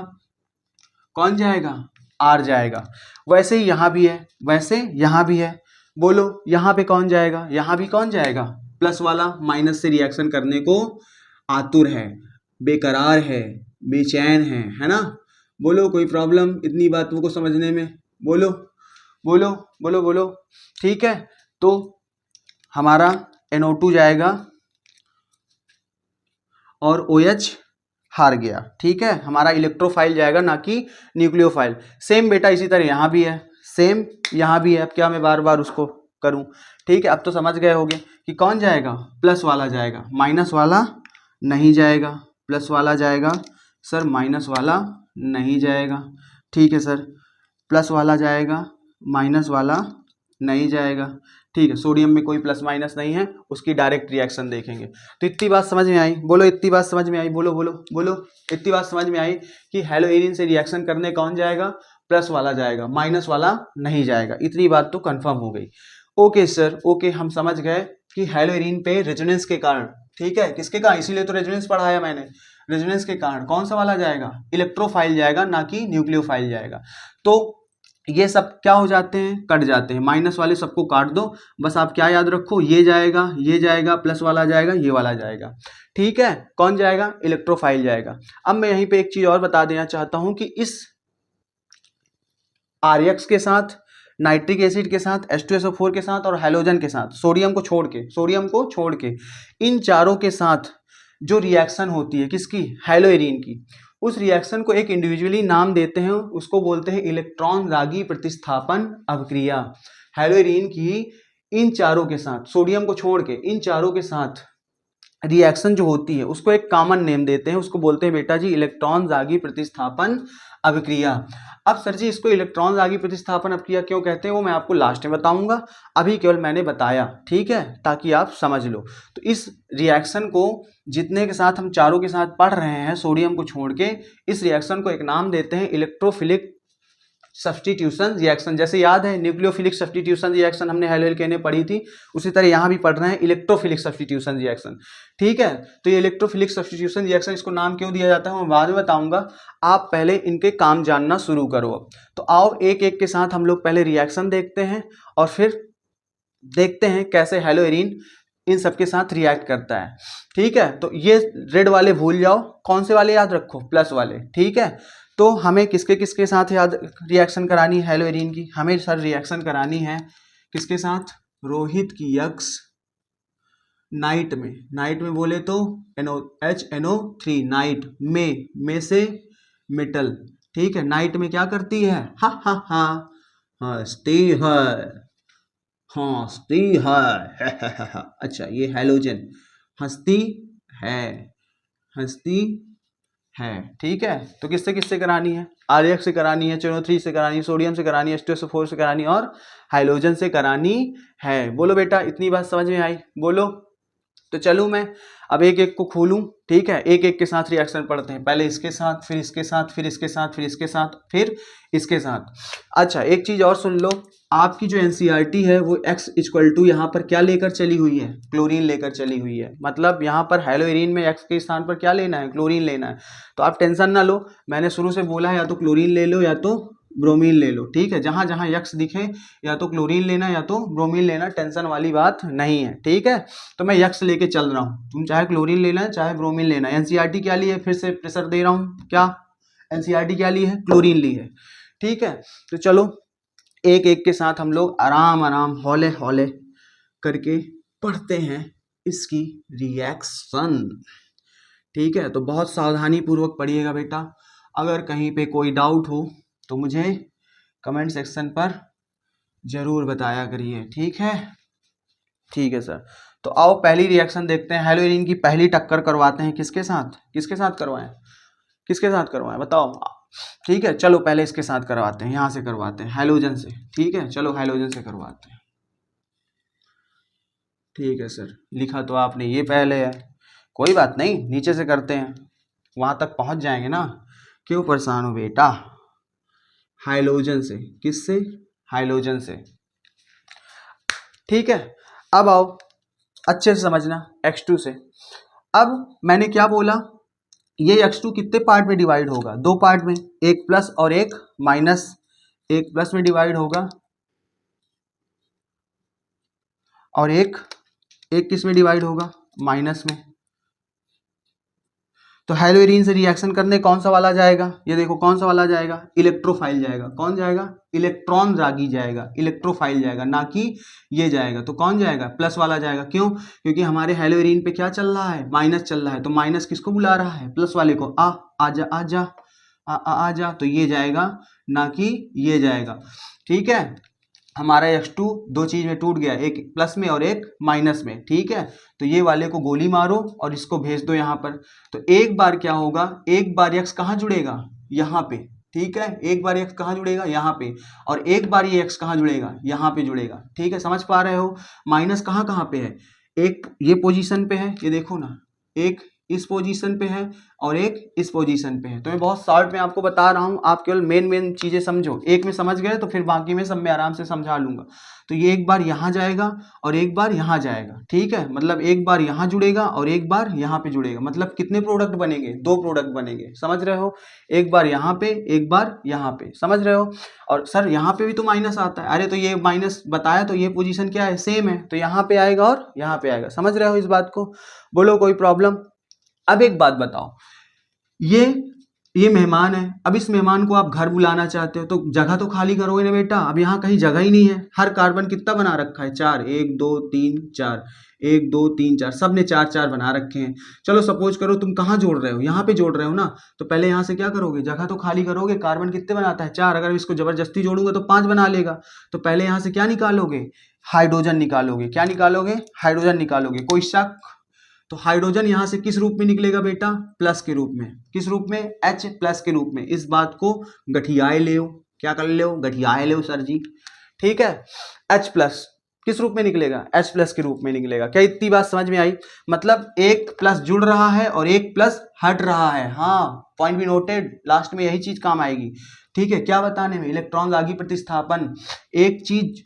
कौन जाएगा, आर जाएगा। वैसे ही यहां भी है, वैसे यहां भी है, बोलो यहां पे कौन जाएगा, यहां भी कौन जाएगा, प्लस वाला। माइनस से रिएक्शन करने को आतुर है, बेकरार है, बेचैन है ना। बोलो कोई प्रॉब्लम इतनी बातों को समझने में, बोलो बोलो बोलो बोलो, ठीक है। तो हमारा NO2 जाएगा और OH हार गया, ठीक है। हमारा इलेक्ट्रोफाइल जाएगा, ना कि न्यूक्लियोफाइल। सेम बेटा इसी तरह यहाँ भी है, सेम यहाँ भी है। अब क्या मैं बार बार उसको करूँ, ठीक है। अब तो समझ गए होंगे कि कौन जाएगा, प्लस वाला जाएगा, माइनस वाला नहीं जाएगा। प्लस वाला जाएगा सर, माइनस वाला नहीं जाएगा, ठीक है सर। प्लस वाला जाएगा, माइनस वाला नहीं जाएगा, ठीक है। सोडियम में कोई प्लस माइनस नहीं है, उसकी डायरेक्ट रिएक्शन देखेंगे। तो इतनी बात समझ में आई, बोलो इतनी बात समझ में आई, बोलो बोलो बोलो, इतनी बात समझ में आई कि हैलोइरीन से रिएक्शन करने कौन जाएगा, प्लस वाला जाएगा, माइनस वाला नहीं जाएगा। इतनी बात तो कंफर्म हो गई। ओके सर, ओके, हम समझ गए कि हैलोइरीन पे रेजोनेंस के कारण, ठीक है, किसके कारण, इसीलिए तो रेजोनेंस पढ़ाया मैंने। रेजोनेंस के कारण कौन सा वाला जाएगा, इलेक्ट्रोफाइल जाएगा, ना कि न्यूक्लियोफाइल जाएगा। तो ये सब क्या हो जाते हैं, कट जाते हैं। माइनस वाले सबको काट दो, बस आप क्या याद रखो, ये जाएगा, प्लस वाला जाएगा, ये वाला जाएगा, ठीक है। कौन जाएगा, इलेक्ट्रोफाइल जाएगा। अब मैं यहीं पे एक चीज और बता देना चाहता हूं कि इस RX के साथ, नाइट्रिक एसिड के साथ, H2SO4 के साथ और हैलोजन के साथ, सोडियम को छोड़ के इन चारों के साथ जो रिएक्शन होती है किसकी, हैलोइरीन की, उस रिएक्शन को एक इंडिविजुअली नाम देते हैं, उसको बोलते हैं इलेक्ट्रॉन रागी प्रतिस्थापन अभिक्रिया। हैलोइरीन की इन चारों के साथ, सोडियम को छोड़ के इन चारों के साथ रिएक्शन जो होती है उसको एक कॉमन नेम देते हैं, उसको बोलते हैं बेटा जी इलेक्ट्रॉन रागी प्रतिस्थापन अभिक्रिया। अब सर जी इसको इलेक्ट्रॉन रागी प्रतिस्थापन अभिक्रिया क्यों कहते हैं, वो मैं आपको लास्ट में बताऊंगा, अभी केवल मैंने बताया, ठीक है, ताकि आप समझ लो। तो इस रिएक्शन को जितने के साथ हम चारों के साथ पढ़ रहे हैं, सोडियम को छोड़ के, इस रिएक्शन को एक नाम देते हैं इलेक्ट्रोफिलिक सब्स्टिट्यूशन रिएक्शन। जैसे याद है न्यूक्लियोफिलिक सब्स्टिट्यूशन रिएक्शन हमने हैलोइल्केन में पढ़ी थी, उसी तरह यहाँ भी पढ़ रहे हैं इलेक्ट्रोफिलिक सब्स्टिट्यूशन रिएक्शन, ठीक है। तो ये इलेक्ट्रोफिलिक सब्स्टिट्यूशन रिएक्शन, इसको नाम क्यों दिया जाता है मैं बाद में बताऊंगा, आप पहले इनके काम जानना शुरू करो। अब तो आओ एक एक के साथ हम लोग पहले रिएक्शन देखते हैं और फिर देखते हैं कैसे हैलोइरीन इन सबके साथ रिएक्ट करता है, ठीक है। तो ये रेड वाले भूल जाओ, कौन से वाले याद रखो, प्लस वाले, ठीक है। तो हमें किसके किसके साथ याद रिएक्शन करानी है हैलोइरीन की, हमें सर रिएक्शन करानी है किसके साथ, रोहित की यक्स नाइट में बोले तो HNO3 नाइट में से मेटल, ठीक है। नाइट में क्या करती है, हा हा हा हंसती है अच्छा ये हैलोजन हंसती है, ठीक है। तो किससे किससे करानी है, RX से करानी है, HNO3 से करानी है, सोडियम से करानी है, H2SO4 से करानी है और हाइलोजन से करानी है। बोलो बेटा इतनी बात समझ में आई, बोलो। तो चलूँ मैं अब एक एक को खोलूं, ठीक है, एक एक के साथ रिएक्शन पढ़ते हैं, पहले इसके साथ, फिर इसके साथ, फिर इसके साथ, फिर इसके साथ, फिर इसके साथ। अच्छा एक चीज और सुन लो, आपकी जो NCERT है वो X = यहाँ पर क्या लेकर चली हुई है, क्लोरीन लेकर चली हुई है। मतलब यहाँ पर हैलोइरीन में X के स्थान पर क्या लेना है, क्लोरीन लेना है। तो आप टेंशन ना लो, मैंने शुरू से बोला है या तो क्लोरीन ले लो या तो ब्रोमीन ले लो, ठीक है। जहां जहां यक्स दिखे या तो क्लोरीन लेना या तो ब्रोमीन लेना, टेंशन वाली बात नहीं है, ठीक है। तो मैं यक्स लेके चल रहा हूँ, तुम चाहे क्लोरीन लेना है चाहे ब्रोमीन लेना है। एनसीईआरटी क्या ली है, फिर से प्रेशर दे रहा हूँ, क्या एनसीईआरटी क्या ली है, क्लोरीन ली है, ठीक है। तो चलो एक एक के साथ हम लोग आराम आराम हौले हौले करके पढ़ते हैं इसकी रिएक्शन, ठीक है। तो बहुत सावधानी पूर्वक पढ़िएगा बेटा। अगर कहीं पे कोई डाउट हो तो मुझे कमेंट सेक्शन पर जरूर बताया करिए, ठीक है। ठीक है सर। तो आओ पहली रिएक्शन देखते हैं। हेलोइरिन की पहली टक्कर करवाते हैं किसके साथ, किसके साथ करवाएं, किसके साथ करवाएं बताओ, ठीक है। चलो पहले इसके साथ करवाते हैं, यहां से करवाते हैं हैलोजन से, ठीक है। चलो हैलोजन से करवाते हैं, ठीक है सर। लिखा तो आपने ये पहले है, कोई बात नहीं, नीचे से करते हैं, वहां तक पहुंच जाएंगे ना, क्यों परेशान हो बेटा। हाइलोजन से, किससे, हाइलोजन से, ठीक है। अब आओ अच्छे से समझना X2 से। अब मैंने क्या बोला, ये X2 कितने पार्ट में डिवाइड होगा, दो पार्ट में, एक प्लस और एक माइनस। एक प्लस में डिवाइड होगा और एक किस में डिवाइड होगा, माइनस में। तो हेलोइरिन से रिएक्शन करने कौन सा वाला जाएगा, ये देखो कौन सा वाला जाएगा, इलेक्ट्रोफाइल जाएगा। कौन जाएगा, इलेक्ट्रॉन रागी जाएगा, इलेक्ट्रोफाइल जाएगा, ना कि ये जाएगा। तो कौन जाएगा, प्लस वाला जाएगा। क्यों, क्योंकि हमारे हेलोइरिन पे क्या चल रहा है, माइनस चल रहा है। तो माइनस किसको बुला रहा है, प्लस वाले को, आजा आजा आजा, तो ये जाएगा ना कि ये जाएगा, ठीक है। हमारा X2 दो चीज में टूट गया, एक प्लस में और एक माइनस में, ठीक है। तो ये वाले को गोली मारो और इसको भेज दो यहाँ पर। तो एक बार क्या होगा, एक बार X कहाँ जुड़ेगा, यहाँ पे, ठीक है। एक बार X कहाँ जुड़ेगा, यहाँ पे, और एक बार ये X कहाँ जुड़ेगा, यहाँ पे जुड़ेगा, ठीक है। समझ पा रहे हो, माइनस कहाँ कहाँ पे है, एक ये पोजीशन पे है, ये देखो ना, एक इस पोजीशन पे है और एक इस पोजीशन पे है। तो मैं बहुत शॉर्ट में आपको बता रहा हूँ, आप केवल मेन मेन चीजें समझो। एक में समझ गए तो फिर बाकी में सब मैं आराम से समझा लूंगा। तो ये एक बार यहाँ जाएगा और एक बार यहाँ जाएगा, ठीक है। मतलब एक बार यहाँ जुड़ेगा और एक बार यहाँ पे जुड़ेगा। मतलब कितने प्रोडक्ट बनेंगे, दो प्रोडक्ट बनेंगे, समझ रहे हो। एक बार यहाँ पे, एक बार यहाँ पे, समझ रहे हो। और सर यहाँ पे भी तो माइनस आता है, अरे तो ये माइनस बताया तो ये पोजीशन क्या है, सेम है, तो यहाँ पे आएगा और यहाँ पे आएगा। समझ रहे हो इस बात को, बोलो कोई प्रॉब्लम। अब एक बात बताओ, ये मेहमान है, अब इस मेहमान को आप घर बुलाना चाहते हो तो जगह तो खाली करोगे ना बेटा। अब यहाँ कहीं जगह ही नहीं है, हर कार्बन कितना बना रखा है, चार, 1 2 3 4, 1 2 3 4, सब ने चार चार बना रखे हैं। चलो सपोज करो तुम कहाँ जोड़ रहे हो, यहाँ पे जोड़ रहे हो ना, तो पहले यहाँ से क्या करोगे, जगह तो खाली करोगे। कार्बन कितने बनाता है, 4, अगर इसको जबरदस्ती जोड़ूंगा तो 5 बना लेगा। तो पहले यहाँ से क्या निकालोगे, हाइड्रोजन निकालोगे। क्या निकालोगे, हाइड्रोजन निकालोगे। कोई शक, तो हाइड्रोजन यहां से किस रूप में निकलेगा बेटा, प्लस के रूप में। किस रूप में, H प्लस के रूप में। इस बात को गठियाए ले, क्या कर ले, गठियाए ले सर जी, ठीक है। H प्लस किस रूप में निकलेगा, H प्लस के रूप में निकलेगा। क्या इतनी बात समझ में आई, मतलब एक प्लस जुड़ रहा है और एक प्लस हट रहा है। हाँ, पॉइंट भी नोटेड, लास्ट में यही चीज काम आएगी, ठीक है। क्या बताने में, इलेक्ट्रॉन रागी प्रतिस्थापन, एक चीज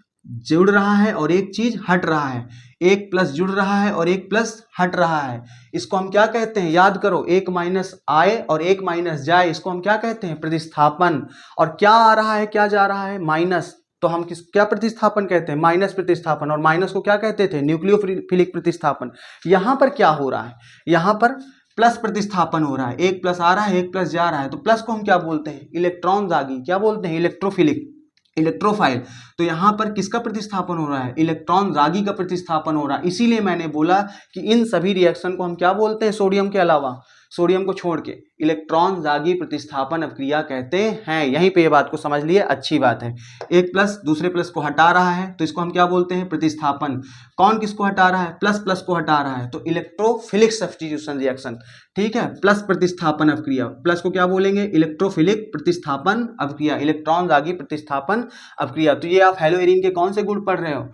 जुड़ रहा है और एक चीज हट रहा है, एक प्लस जुड़ रहा है और एक प्लस हट रहा है। इसको हम क्या कहते हैं, याद करो, एक माइनस आए और एक माइनस जाए, इसको हम क्या कहते हैं, प्रतिस्थापन। और क्या आ रहा है, क्या जा रहा है, माइनस, तो हम क्या प्रतिस्थापन कहते हैं, माइनस प्रतिस्थापन। और माइनस को क्या कहते थे, न्यूक्लियोफिलिक प्रतिस्थापन। यहां पर क्या हो रहा है, यहां पर प्लस प्रतिस्थापन हो रहा है, एक प्लस आ रहा है, एक प्लस जा रहा है। तो प्लस को हम क्या बोलते हैं, इलेक्ट्रॉन दागी, क्या बोलते हैं, इलेक्ट्रोफिलिक, इलेक्ट्रोफाइल। तो यहां पर किसका प्रतिस्थापन हो रहा है, इलेक्ट्रॉन रागी का प्रतिस्थापन हो रहा है। इसीलिए मैंने बोला कि इन सभी रिएक्शन को हम क्या बोलते हैं, सोडियम के अलावा, सोडियम को छोड़ के इलेक्ट्रॉन रागी प्रतिस्थापन अपक्रिया कहते हैं। यहीं पे ये बात को समझ लिए, अच्छी बात है। एक प्लस दूसरे प्लस को हटा रहा है तो इसको हम क्या बोलते हैं, प्रतिस्थापन। कौन किसको हटा रहा है, प्लस प्लस को हटा रहा है, तो इलेक्ट्रोफिलिक सब्स्टिट्यूशन रिएक्शन, ठीक है। प्लस प्रतिस्थापन अपक्रिया, प्लस को क्या बोलेंगे, इलेक्ट्रोफिलिक प्रतिस्थापन अपक्रिया, इलेक्ट्रॉन रागी प्रतिस्थापन अपक्रिया। तो ये आप हेलोइरिन के कौन से गुण पढ़ रहे हो,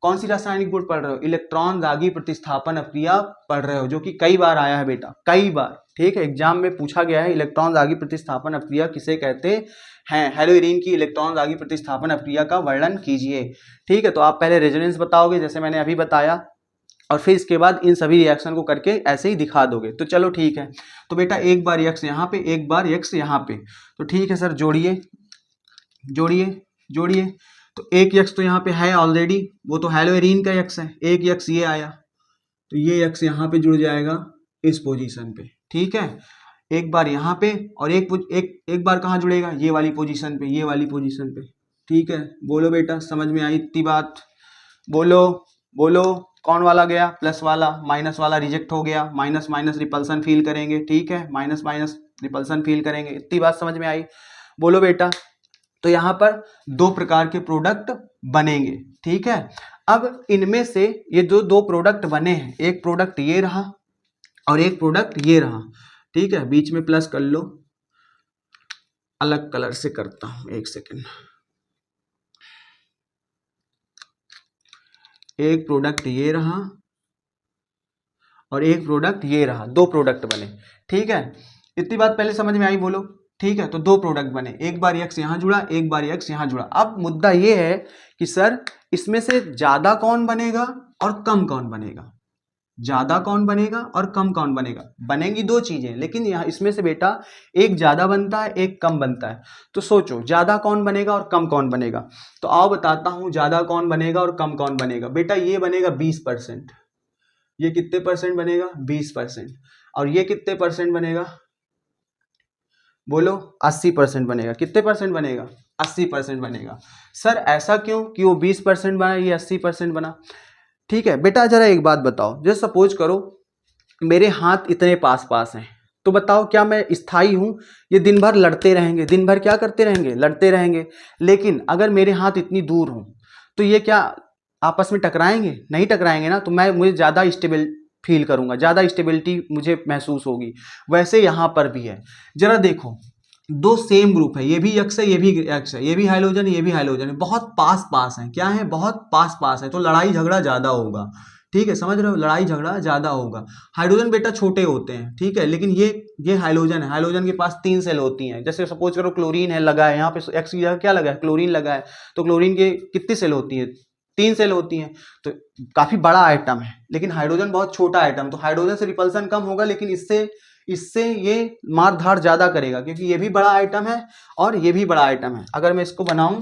कौन सी रासायनिक गुण पढ़ रहे हो, इलेक्ट्रॉन रागी प्रतिस्थापन अपक्रिया पढ़ रहे हो, जो कि कई बार आया है बेटा, कई बार, ठीक है। एग्जाम में पूछा गया है, इलेक्ट्रॉन रागी प्रतिस्थापन अपक्रिया किसे कहते हैं, हेलोइरिन की इलेक्ट्रॉन रागी प्रतिस्थापन अपक्रिया का वर्णन कीजिए, ठीक है। तो आप पहले रेजोनेंस बताओगे जैसे मैंने अभी बताया, और फिर इसके बाद इन सभी रिएक्शन को करके ऐसे ही दिखा दोगे। तो चलो ठीक है, तो बेटा एक बार एक्स यहाँ पे, एक बार एक्स यहाँ पे, तो ठीक है सर, जोड़िए, जोड़िए जोड़िए, तो एक यक्स तो यहाँ पे है ऑलरेडी, वो तो हेलोइरीन का यक्स है, एक यक्स ये आया, तो ये यक्स यहाँ पे जुड़ जाएगा इस पोजीशन पे, ठीक है। एक बार यहाँ पे और एक बार कहाँ जुड़ेगा, ये वाली पोजीशन पे, ये वाली पोजीशन पे, ठीक है। बोलो बेटा, समझ में आई इतनी बात? बोलो बोलो, कौन वाला गया? प्लस वाला, माइनस वाला रिजेक्ट हो गया, माइनस माइनस रिपल्सन फील करेंगे, ठीक है, माइनस माइनस रिपल्सन फील करेंगे, इतनी बात समझ में आई? बोलो बेटा। तो यहाँ पर दो प्रकार के प्रोडक्ट बनेंगे, ठीक है। अब इनमें से ये जो दो प्रोडक्ट बने हैं, एक प्रोडक्ट ये रहा और एक प्रोडक्ट ये रहा, ठीक है। बीच में प्लस कर लो, अलग कलर से करता हूं, एक सेकेंड। एक प्रोडक्ट ये रहा और एक प्रोडक्ट ये रहा, दो प्रोडक्ट बने, ठीक है। इतनी बात पहले समझ में आई? बोलो, ठीक है। तो दो प्रोडक्ट बने, एक बार यक्स यहां जुड़ा, एक बार यक्स यहां जुड़ा। अब मुद्दा ये है कि सर इसमें से ज्यादा कौन बनेगा और कम कौन बनेगा? ज्यादा कौन बनेगा और कम कौन बनेगा? बनेंगी दो चीजें, लेकिन यहाँ इसमें से बेटा एक ज्यादा बनता है, एक कम बनता है। तो सोचो ज्यादा कौन बनेगा और कम कौन बनेगा। तो आओ बताता हूं ज्यादा कौन बनेगा और कम कौन बनेगा। बेटा ये बनेगा 20%, ये कितने परसेंट बनेगा? 20%। और ये कितने परसेंट बनेगा? बोलो, 80% बनेगा। कितने परसेंट बनेगा? 80% बनेगा। सर ऐसा क्यों कि वो 20% बना, ये 80% बना? ठीक है बेटा, जरा एक बात बताओ, जैसे सपोज करो मेरे हाथ इतने पास पास हैं, तो बताओ क्या मैं स्थायी हूं? ये दिन भर लड़ते रहेंगे, दिन भर क्या करते रहेंगे? लड़ते रहेंगे। लेकिन अगर मेरे हाथ इतनी दूर हों तो ये क्या आपस में टकराएंगे? नहीं टकराएंगे ना। तो मुझे ज़्यादा स्टेबल फील करूंगा, ज़्यादा स्टेबिलिटी मुझे महसूस होगी। वैसे यहाँ पर भी है, जरा देखो, दो सेम ग्रुप है, ये भी यक्स है, ये भी यक्स है, ये भी हाइड्रोजन, ये भी हाइड्रोजन है, बहुत पास पास है। क्या है? बहुत पास पास है, तो लड़ाई झगड़ा ज्यादा होगा, ठीक है। समझ रहे हो? लड़ाई झगड़ा ज्यादा होगा। हाइड्रोजन बेटा छोटे होते हैं, ठीक है, लेकिन ये हाइड्रोजन है, हाइड्रोजन के पास 3 सेल होती हैं। जैसे सपोज करो क्लोरीन है, लगा है यहाँ पे, एक्स की जगह क्या लगा है? क्लोरीन लगा है। तो क्लोरीन के कितनी सेल होती है? 3 सेल होती हैं। तो काफी बड़ा आइटम है, लेकिन हाइड्रोजन बहुत छोटा आइटम, तो हाइड्रोजन से रिपल्सन कम होगा, लेकिन इससे ये मार धाड़ ज्यादा करेगा, क्योंकि ये भी बड़ा आइटम है और ये भी बड़ा आइटम है। अगर मैं इसको बनाऊं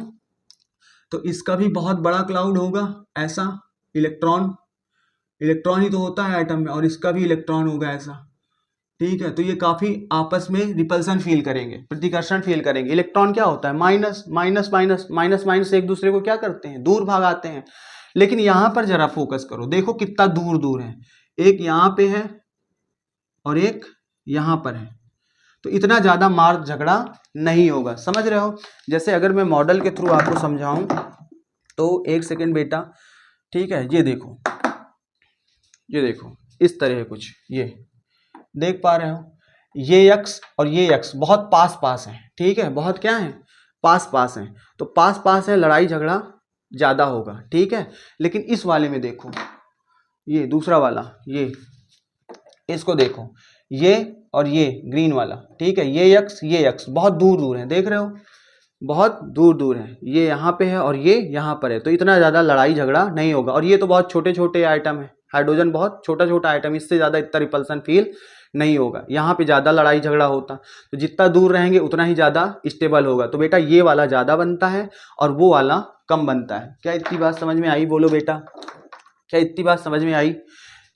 तो इसका भी बहुत बड़ा क्लाउड होगा, ऐसा इलेक्ट्रॉन ही तो होता है आइटम में, और इसका भी इलेक्ट्रॉन होगा ऐसा, ठीक है। तो ये काफी आपस में रिपल्सन फील करेंगे, प्रतिकर्षण फील करेंगे। इलेक्ट्रॉन क्या होता है? Minus minus minus minus minus, एक दूसरे को क्या करते हैं? दूर भागाते हैं। लेकिन यहां पर जरा फोकस करो, देखो कितना दूर दूर है, एक यहां पे है और एक यहां पर है, तो इतना ज्यादा मार झगड़ा नहीं होगा। समझ रहे हो? जैसे अगर मैं मॉडल के थ्रू आपको समझाऊं तो एक सेकेंड बेटा, ठीक है, ये देखो, ये देखो, इस तरह कुछ, ये देख पा रहे हो, ये यक्स और ये यक्स बहुत पास पास है, ठीक है, बहुत क्या है? पास पास है। तो पास पास है, लड़ाई झगड़ा ज्यादा होगा, ठीक है। लेकिन इस वाले में देखो, ये दूसरा वाला, ये इसको देखो, ये और ये ग्रीन वाला, ठीक है, ये यक्स बहुत दूर दूर है, देख रहे हो, बहुत दूर दूर है। ये यहाँ पे है और ये यहाँ पर है, तो इतना ज्यादा लड़ाई झगड़ा नहीं होगा। और ये तो बहुत छोटे छोटे आइटम है, हाइड्रोजन बहुत छोटा छोटा आइटम, इससे ज्यादा इतना रिपल्सन फील नहीं होगा। यहाँ पे ज्यादा लड़ाई झगड़ा होता, तो जितना दूर रहेंगे उतना ही ज्यादा स्टेबल होगा। तो बेटा ये वाला ज्यादा बनता है और वो वाला कम बनता है। क्या इतनी बात समझ में आई? बोलो बेटा, क्या इतनी बात समझ में आई?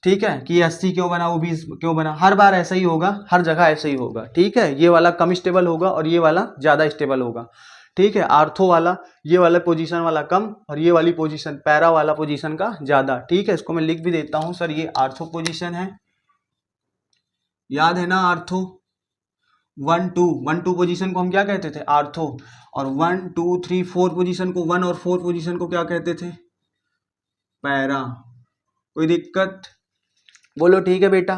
ठीक है, कि 80 क्यों बना, वो 20 क्यों बना? हर बार ऐसा ही होगा, हर जगह ऐसा ही होगा, ठीक है। ये वाला कम स्टेबल होगा और ये वाला ज्यादा स्टेबल होगा, ठीक है। आर्थो वाला, ये वाला पोजीशन वाला कम और ये वाली पोजीशन, पैरा वाला पोजीशन का ज्यादा, ठीक है। इसको मैं लिख भी देता हूं, सर ये आर्थो पोजीशन है, याद है ना? आर्थो 1 2 पोजीशन को हम क्या कहते थे? आर्थो। और 1 2 3 4 पोजीशन को, 1 और 4 पोजीशन को क्या कहते थे? पैरा। कोई दिक्कत? बोलो ठीक है बेटा,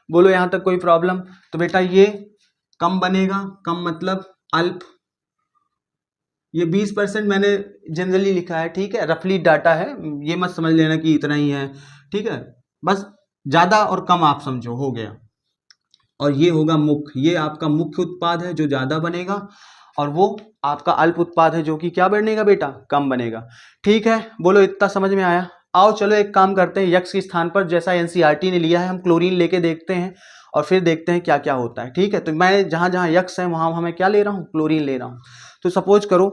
बोलो यहां तक कोई प्रॉब्लम? तो बेटा ये कम बनेगा, कम मतलब अल्प। ये 20% मैंने जनरली लिखा है, ठीक है, रफली डाटा है, ये मत समझ लेना कि इतना ही है, ठीक है। बस ज्यादा और कम आप समझो, हो गया। और ये होगा मुख्य, ये आपका मुख्य उत्पाद है जो ज्यादा बनेगा, और वो आपका अल्प उत्पाद है जो कि क्या बनेगा बेटा? कम बनेगा, ठीक है। बोलो इतना समझ में आया? आओ चलो एक काम करते हैं, यक्स के स्थान पर जैसा एनसीईआरटी ने लिया है, हम क्लोरीन लेके देखते हैं और फिर देखते हैं क्या क्या होता है, ठीक है। तो मैं जहां जहां यक्स है वहां वहां मैं क्या ले रहा हूँ? क्लोरीन ले रहा हूँ। तो सपोज करो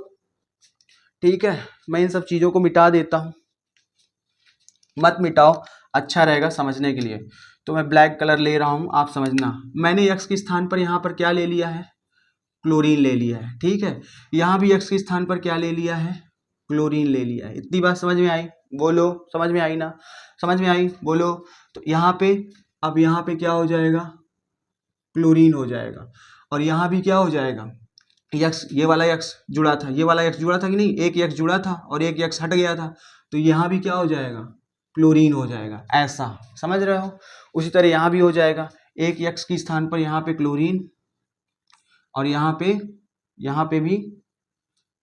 ठीक है, मैं इन सब चीज़ों को मिटा देता हूँ, मत मिटाओ, अच्छा रहेगा समझने के लिए। तो मैं ब्लैक कलर ले रहा हूँ, आप समझना। मैंने x के स्थान पर यहाँ पर क्या ले लिया है, क्लोरीन ले लिया है। ठीक है, यहाँ भी x के स्थान पर क्या ले लिया है, क्लोरीन ले लिया है। इतनी बात समझ में आई? बोलो, समझ में आई ना? समझ में आई? बोलो। तो यहाँ पे अब यहाँ पे क्या हो जाएगा, क्लोरीन हो जाएगा। और यहाँ भी क्या हो जाएगा, यक्स, ये वाला यक्स जुड़ा था, ये वाला यक्स जुड़ा था कि नहीं, एक यक्स जुड़ा था और एक यक्स हट गया था, तो यहाँ भी क्या हो जाएगा, क्लोरीन हो जाएगा। ऐसा समझ रहे हो? उसी तरह यहाँ भी हो जाएगा, एक यक्स के स्थान पर यहाँ पे क्लोरीन और यहाँ पे भी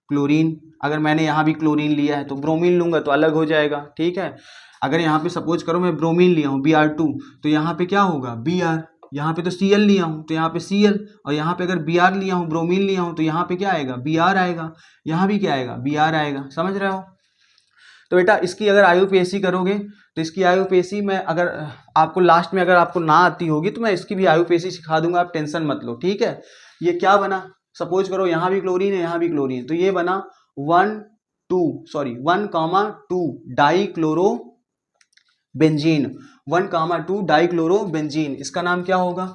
क्लोरीन। अगर मैंने यहाँ भी क्लोरीन लिया है तो ब्रोमीन लूंगा तो अलग हो जाएगा। ठीक है, अगर यहाँ पे सपोज करो मैं ब्रोमीन लिया हूँ Br2, तो यहाँ पे क्या होगा, Br। यहाँ पे तो Cl लिया हूँ तो यहाँ पे Cl, और यहाँ पे अगर Br लिया हूँ, ब्रोमीन लिया हूँ, तो यहाँ पे क्या आएगा, Br आएगा। यहाँ भी क्या आएगा, Br आएगा। समझ रहे हो? तो बेटा इसकी अगर IUPAC करोगे तो इसकी IUPAC मैं, अगर आपको लास्ट में अगर आपको ना आती होगी तो मैं इसकी भी IUPAC सिखा दूंगा, आप टेंशन मत लो। ठीक है, ये क्या बना, सपोज करो यहाँ भी क्लोरीन है, यहाँ भी क्लोरीन है, तो ये बना 1,2 die chloro benzene. 1,2 die chloro benzene, इसका नाम क्या होगा,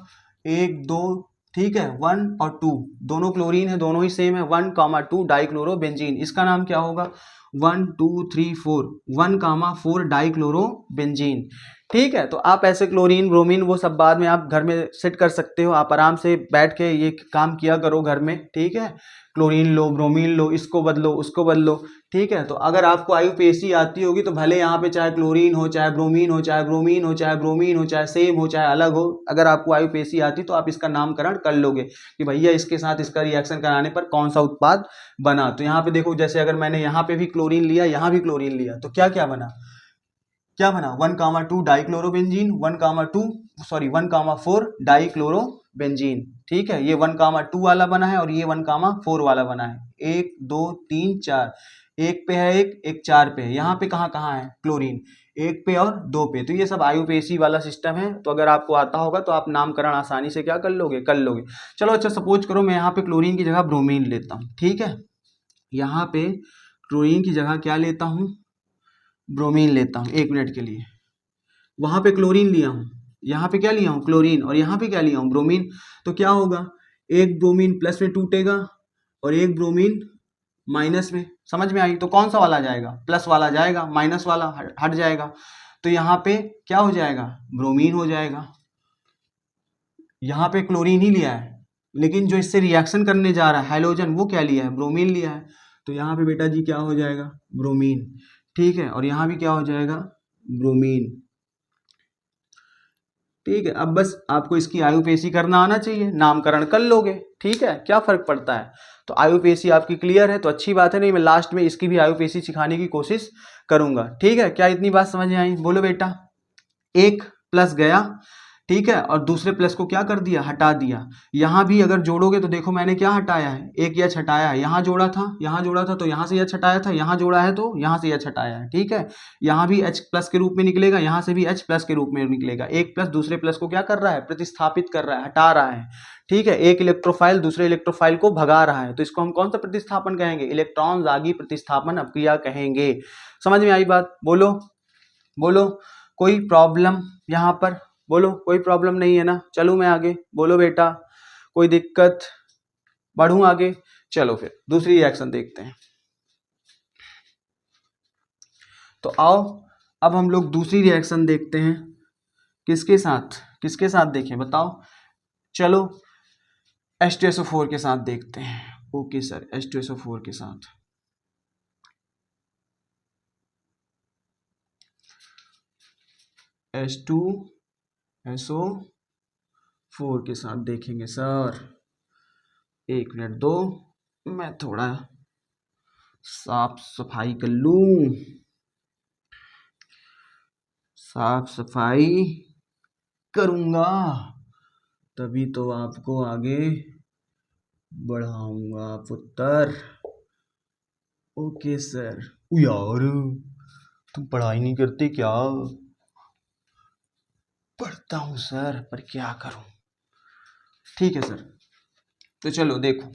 1 2, ठीक है, 1 और 2 दोनों क्लोरीन है, दोनों ही सेम है, 1,2 डाई क्लोरो बेंजीन। इसका नाम क्या होगा, 1 2 3 4, 1,4 डाई क्लोरो बेंजीन। ठीक है, तो आप ऐसे क्लोरीन ब्रोमीन वो सब बाद में आप घर में सेट कर सकते हो, आप आराम से बैठ के ये काम किया करो घर में। ठीक है, क्लोरीन लो, ब्रोमीन लो, इसको बदलो, उसको बदलो। ठीक है, तो अगर आपको IUPAC आती होगी तो भले यहाँ पे चाहे क्लोरीन हो, चाहे ब्रोमीन हो, चाहे ब्रोमीन हो, चाहे ब्रोमीन हो, चाहे सेम हो, चाहे अलग हो, अगर आपको IUPAC आती तो आप इसका नामकरण कर लोगे कि भैया इसके साथ इसका रिएक्शन कराने पर कौन सा उत्पाद बना। तो यहाँ पे देखो, जैसे अगर मैंने यहाँ पे भी क्लोरीन लिया, यहाँ भी क्लोरीन लिया, तो क्या क्या बना, क्या बना, 1,2 डाइक्लोरोबेंजीन, 1,4 डाइक्लोरोबेंजीन। ठीक है, ये 1,2 वाला बना है और ये 1,4 वाला बना है। 1 2 3 4, एक पे है, एक 4 पे है। यहाँ पे कहाँ कहाँ है क्लोरीन, एक पे और 2 पे। तो ये सब IUPAC वाला सिस्टम है, तो अगर आपको आता होगा तो आप नामकरण आसानी से क्या कर लोगे, कर लोगे। चलो अच्छा, सपोज करो मैं यहाँ पे क्लोरीन की जगह ब्रोमीन लेता हूँ। ठीक है, यहाँ पे क्लोरीन की जगह क्या लेता हूँ, ब्रोमीन लेता हूँ। 1 मिनट के लिए, वहां पे क्लोरीन लिया हूँ, यहाँ पे क्या लिया हूँ, क्लोरीन, और यहाँ पे क्या लिया हूँ, ब्रोमीन। तो क्या होगा, एक ब्रोमीन प्लस में टूटेगा और एक ब्रोमीन माइनस में। समझ में आई? तो कौन सा वाला जाएगा, प्लस वाला जाएगा, माइनस वाला हट जाएगा। तो यहाँ पे क्या हो जाएगा, ब्रोमीन हो जाएगा। यहाँ पे क्लोरीन ही लिया है, लेकिन जो इससे रिएक्शन करने जा रहा है हाइड्रोजन, वो क्या लिया है, ब्रोमीन लिया है। तो यहाँ पे बेटा जी क्या हो जाएगा, ब्रोमीन। ठीक है, और यहाँ भी क्या हो जाएगा, ब्रोमीन। ठीक है, अब बस आपको इसकी IUPAC करना आना चाहिए, नामकरण कर लोगे। ठीक है, क्या फर्क पड़ता है। तो IUPAC आपकी क्लियर है तो अच्छी बात है, नहीं मैं लास्ट में इसकी भी IUPAC सिखाने की कोशिश करूंगा। ठीक है, क्या इतनी बात समझ में आई? बोलो बेटा। एक प्लस गया, ठीक है, और दूसरे प्लस को क्या कर दिया, हटा दिया। यहां भी अगर जोड़ोगे तो देखो मैंने क्या हटाया है, एक एच हटाया है। यहाँ जोड़ा था, यहाँ जोड़ा था तो यहाँ से एच हटाया था, यहाँ जोड़ा है तो यहाँ से एच हटाया है। ठीक है, यहाँ भी H प्लस के रूप में निकलेगा, यहाँ से भी H प्लस के रूप में निकलेगा। एक प्लस दूसरे प्लस को क्या कर रहा है, प्रतिस्थापित कर रहा है, हटा रहा है। ठीक है, एक इलेक्ट्रोफाइल दूसरे इलेक्ट्रोफाइल को भगा रहा है, तो इसको हम कौन सा प्रतिस्थापन कहेंगे, इलेक्ट्रॉन दागी प्रतिस्थापन अपक्रिया कहेंगे। समझ में आई बात? बोलो बोलो, कोई प्रॉब्लम यहाँ पर? बोलो, कोई प्रॉब्लम नहीं है ना? चलूं मैं आगे? बोलो बेटा, कोई दिक्कत? बढ़ूं आगे? चलो फिर दूसरी रिएक्शन देखते हैं। तो आओ अब हम लोग दूसरी रिएक्शन देखते हैं। किसके साथ, किसके साथ देखें बताओ? चलो H2SO4 के साथ देखते हैं। ओके सर, H2SO4 के साथ। H2SO4 के साथ देखेंगे सर। 1 मिनट दो, मैं थोड़ा साफ सफाई कर लूं। साफ सफाई करूंगा तभी तो आपको आगे बढ़ाऊंगा पुत्र। Okay sir. यार तुम पढ़ाई नहीं करते क्या? पढ़ता हूं सर, पर क्या करूं। ठीक है सर, तो चलो देखो,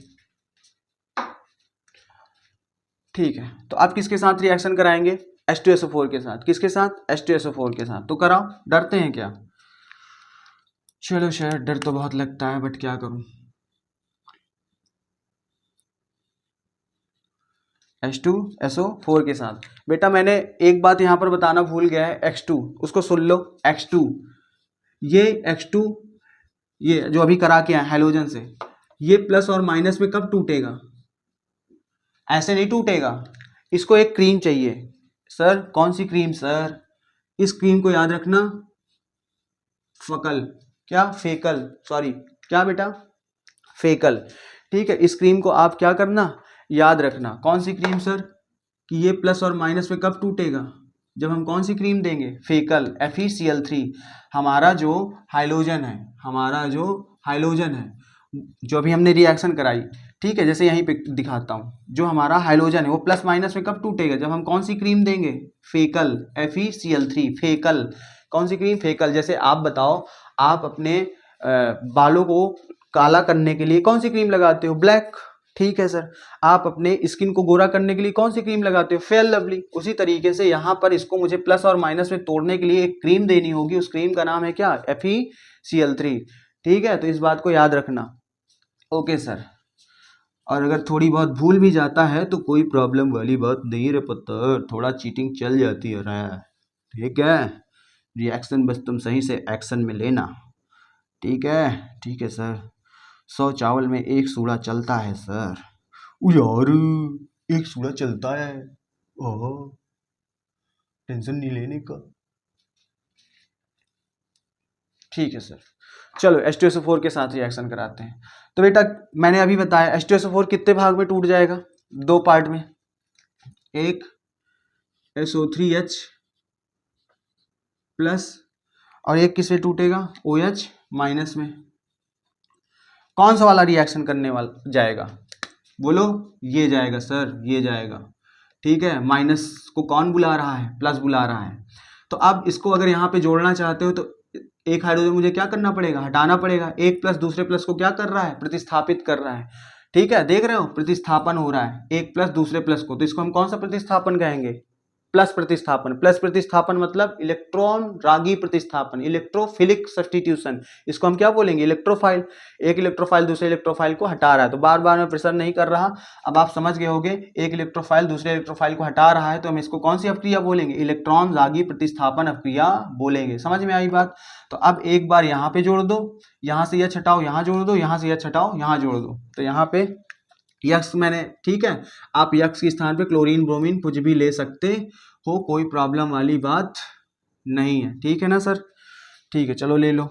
ठीक है, तो आप किसके साथ रिएक्शन कराएंगे? H2SO4 के साथ। किसके साथ? H2SO4 के साथ। तो कराओ, डरते हैं क्या? चलो शायद डर तो बहुत लगता है, बट क्या करूं। H2SO4 के साथ। बेटा मैंने एक बात यहाँ पर बताना भूल गया है, X2, उसको सुन लो। X2, ये X2, ये जो अभी करा के आए हैलोजन से, ये प्लस और माइनस में कब टूटेगा? ऐसे नहीं टूटेगा। इसको एक क्रीम चाहिए। सर कौन सी क्रीम सर? इस क्रीम को याद रखना, फकल, क्या फेकल, सॉरी, क्या बेटा? फेकल। ठीक है, इस क्रीम को आप क्या करना, याद रखना। कौन सी क्रीम सर? कि ये प्लस और माइनस में कब टूटेगा? जब हम कौन सी क्रीम देंगे? फेकल, FeCl3। हमारा जो हाइलोजन है, हमारा जो हाइलोजन है, जो अभी हमने रिएक्शन कराई, ठीक है, जैसे यहीं पे दिखाता हूँ, जो हमारा हाइलोजन है वो प्लस माइनस में कब टूटेगा? जब हम कौन सी क्रीम देंगे? फेकल, FeCl3, फेकल। कौन सी क्रीम? फेकल। जैसे आप बताओ, आप अपने बालों को काला करने के लिए कौन सी क्रीम लगाते हो? ब्लैक। ठीक है सर। आप अपने स्किन को गोरा करने के लिए कौन सी क्रीम लगाते हो? Fair lovely. उसी तरीके से यहाँ पर इसको मुझे प्लस और माइनस में तोड़ने के लिए एक क्रीम देनी होगी, उस क्रीम का नाम है क्या? FeCl3। ठीक है, तो इस बात को याद रखना। Okay sir. और अगर थोड़ी बहुत भूल भी जाता है तो कोई प्रॉब्लम वाली बात नहीं रे पुत्र, थोड़ा चीटिंग चल जाती है रे। ठीक है, रिएक्शन बस तुम सही से एक्शन में लेना। ठीक है, ठीक है सर। 100 चावल में 1 सूड़ा चलता है सर। ओ यार, 1 सूड़ा चलता है? ओह, टेंशन नहीं लेने का। ठीक है सर। चलो H2SO4 के साथ रिएक्शन कराते हैं। तो बेटा मैंने अभी बताया H2SO4 कितने भाग में टूट जाएगा? 2 पार्ट में। एक SO3H प्लस, और एक किससे टूटेगा? OH माइनस में। कौन सा वाला रिएक्शन करने वाला जाएगा? बोलो। ये जाएगा सर, ये जाएगा। ठीक है, माइनस को कौन बुला रहा है? प्लस बुला रहा है। तो अब इसको अगर यहाँ पे जोड़ना चाहते हो तो एक हाइड्रोजन मुझे क्या करना पड़ेगा? हटाना पड़ेगा। एक प्लस दूसरे प्लस को क्या कर रहा है? प्रतिस्थापित कर रहा है। ठीक है, देख रहे हो, प्रतिस्थापन हो रहा है एक प्लस दूसरे प्लस को, तो इसको हम कौन सा प्रतिस्थापन कहेंगे? प्लस प्रतिस्थापन। प्लस प्रतिस्थापन मतलब इलेक्ट्रॉन रागी प्रतिस्थापन, इलेक्ट्रोफिलिक सब्स्टिट्यूशन। इसको हम क्या बोलेंगे? इलेक्ट्रोफाइल। एक इलेक्ट्रोफाइल दूसरे इलेक्ट्रोफाइल को हटा रहा है, तो बार बार मैं प्रेशर नहीं कर रहा, अब आप समझ गए होंगे। एक इलेक्ट्रोफाइल दूसरे इलेक्ट्रोफाइल को हटा रहा है, तो हम इसको कौन सी अपक्रिया बोलेंगे? इलेक्ट्रॉन रागी प्रतिस्थापन अपक्रिया बोलेंगे। समझ में आई बात? तो अब एक बार यहाँ पे जोड़ दो, यहाँ से यह हटाओ, यहाँ जोड़ दो, यहाँ से यह हटाओ, यहाँ जोड़ दो, तो यहाँ पे यक्स मैंने, ठीक है, आप यक्स के स्थान पे क्लोरीन ब्रोमीन कुछ भी ले सकते हो, कोई प्रॉब्लम वाली बात नहीं है। ठीक है ना सर? ठीक है, चलो ले लो।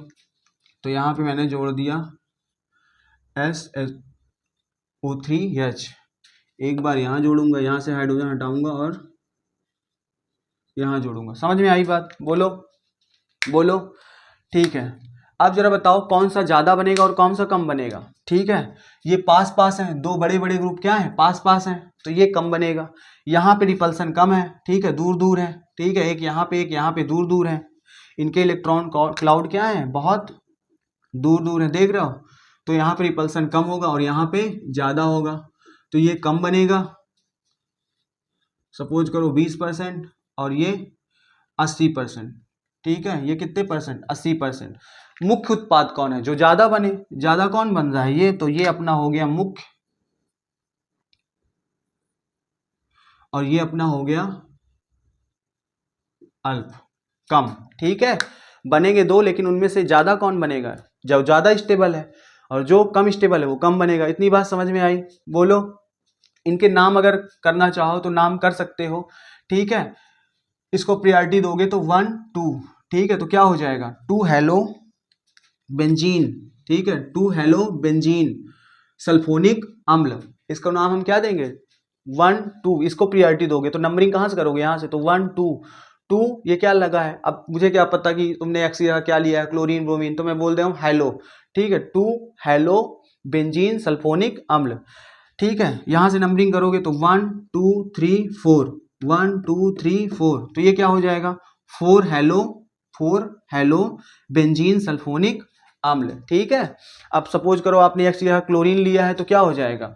तो यहाँ पे मैंने जोड़ दिया SO3H। एक बार यहाँ जोड़ूंगा, यहाँ से हाइड्रोजन हटाऊंगा और यहाँ जोड़ूंगा। समझ में आई बात? बोलो बोलो। ठीक है, अब जरा बताओ कौन सा ज्यादा बनेगा और कौन सा कम बनेगा? ठीक है, ये पास पास है, दो बड़े बड़े ग्रुप क्या है? पास पास हैं, तो ये कम बनेगा। यहाँ पे रिपल्सन कम है, ठीक है, दूर दूर है। ठीक है, एक यहाँ पे दूर दूर है। इनके इलेक्ट्रॉन क्लाउड क्या है? बहुत दूर दूर है, देख रहे हो? तो यहाँ पे रिपल्सन कम होगा और यहाँ पे ज्यादा होगा, तो ये कम बनेगा। सपोज करो 20% और ये 80%। ठीक है, ये कितने परसेंट? 80%। मुख्य उत्पाद कौन है जो ज्यादा बने? ज्यादा कौन बन रहा है? ये, तो ये अपना हो गया मुख्य, और ये अपना हो गया अल्प, कम। ठीक है, बनेंगे दो, लेकिन उनमें से ज्यादा कौन बनेगा? जो ज्यादा स्टेबल है, और जो कम स्टेबल है वो कम बनेगा। इतनी बात समझ में आई? बोलो। इनके नाम अगर करना चाहो तो नाम कर सकते हो। ठीक है, इसको प्रायोरिटी दोगे तो 1 2। ठीक है, तो क्या हो जाएगा? 2 हेलो बेंजीन। ठीक है, 2 हेलो बेंजीन सल्फोनिक अम्ल। इसका नाम हम क्या देंगे? 1 2। इसको प्रायोरिटी दोगे तो नंबरिंग कहाँ से करोगे? यहाँ से। तो 1 2 2, ये क्या लगा है? अब मुझे क्या पता कि तुमने एक्स क्या लिया है? क्लोरीन ब्रोमीन, तो मैं बोल दे हूँ हेलो। ठीक है, 2 हेलो बेंजीन सल्फोनिक अम्ल। ठीक है, यहां से नंबरिंग करोगे तो 1 2 3 4, 1 2 3 4, तो ये क्या हो जाएगा? 4 हेलो बेंजीन सल्फोनिक अम्ल। ठीक है, अब सपोज करो आपने एक्स क्लोरीन लिया है, तो क्या हो जाएगा?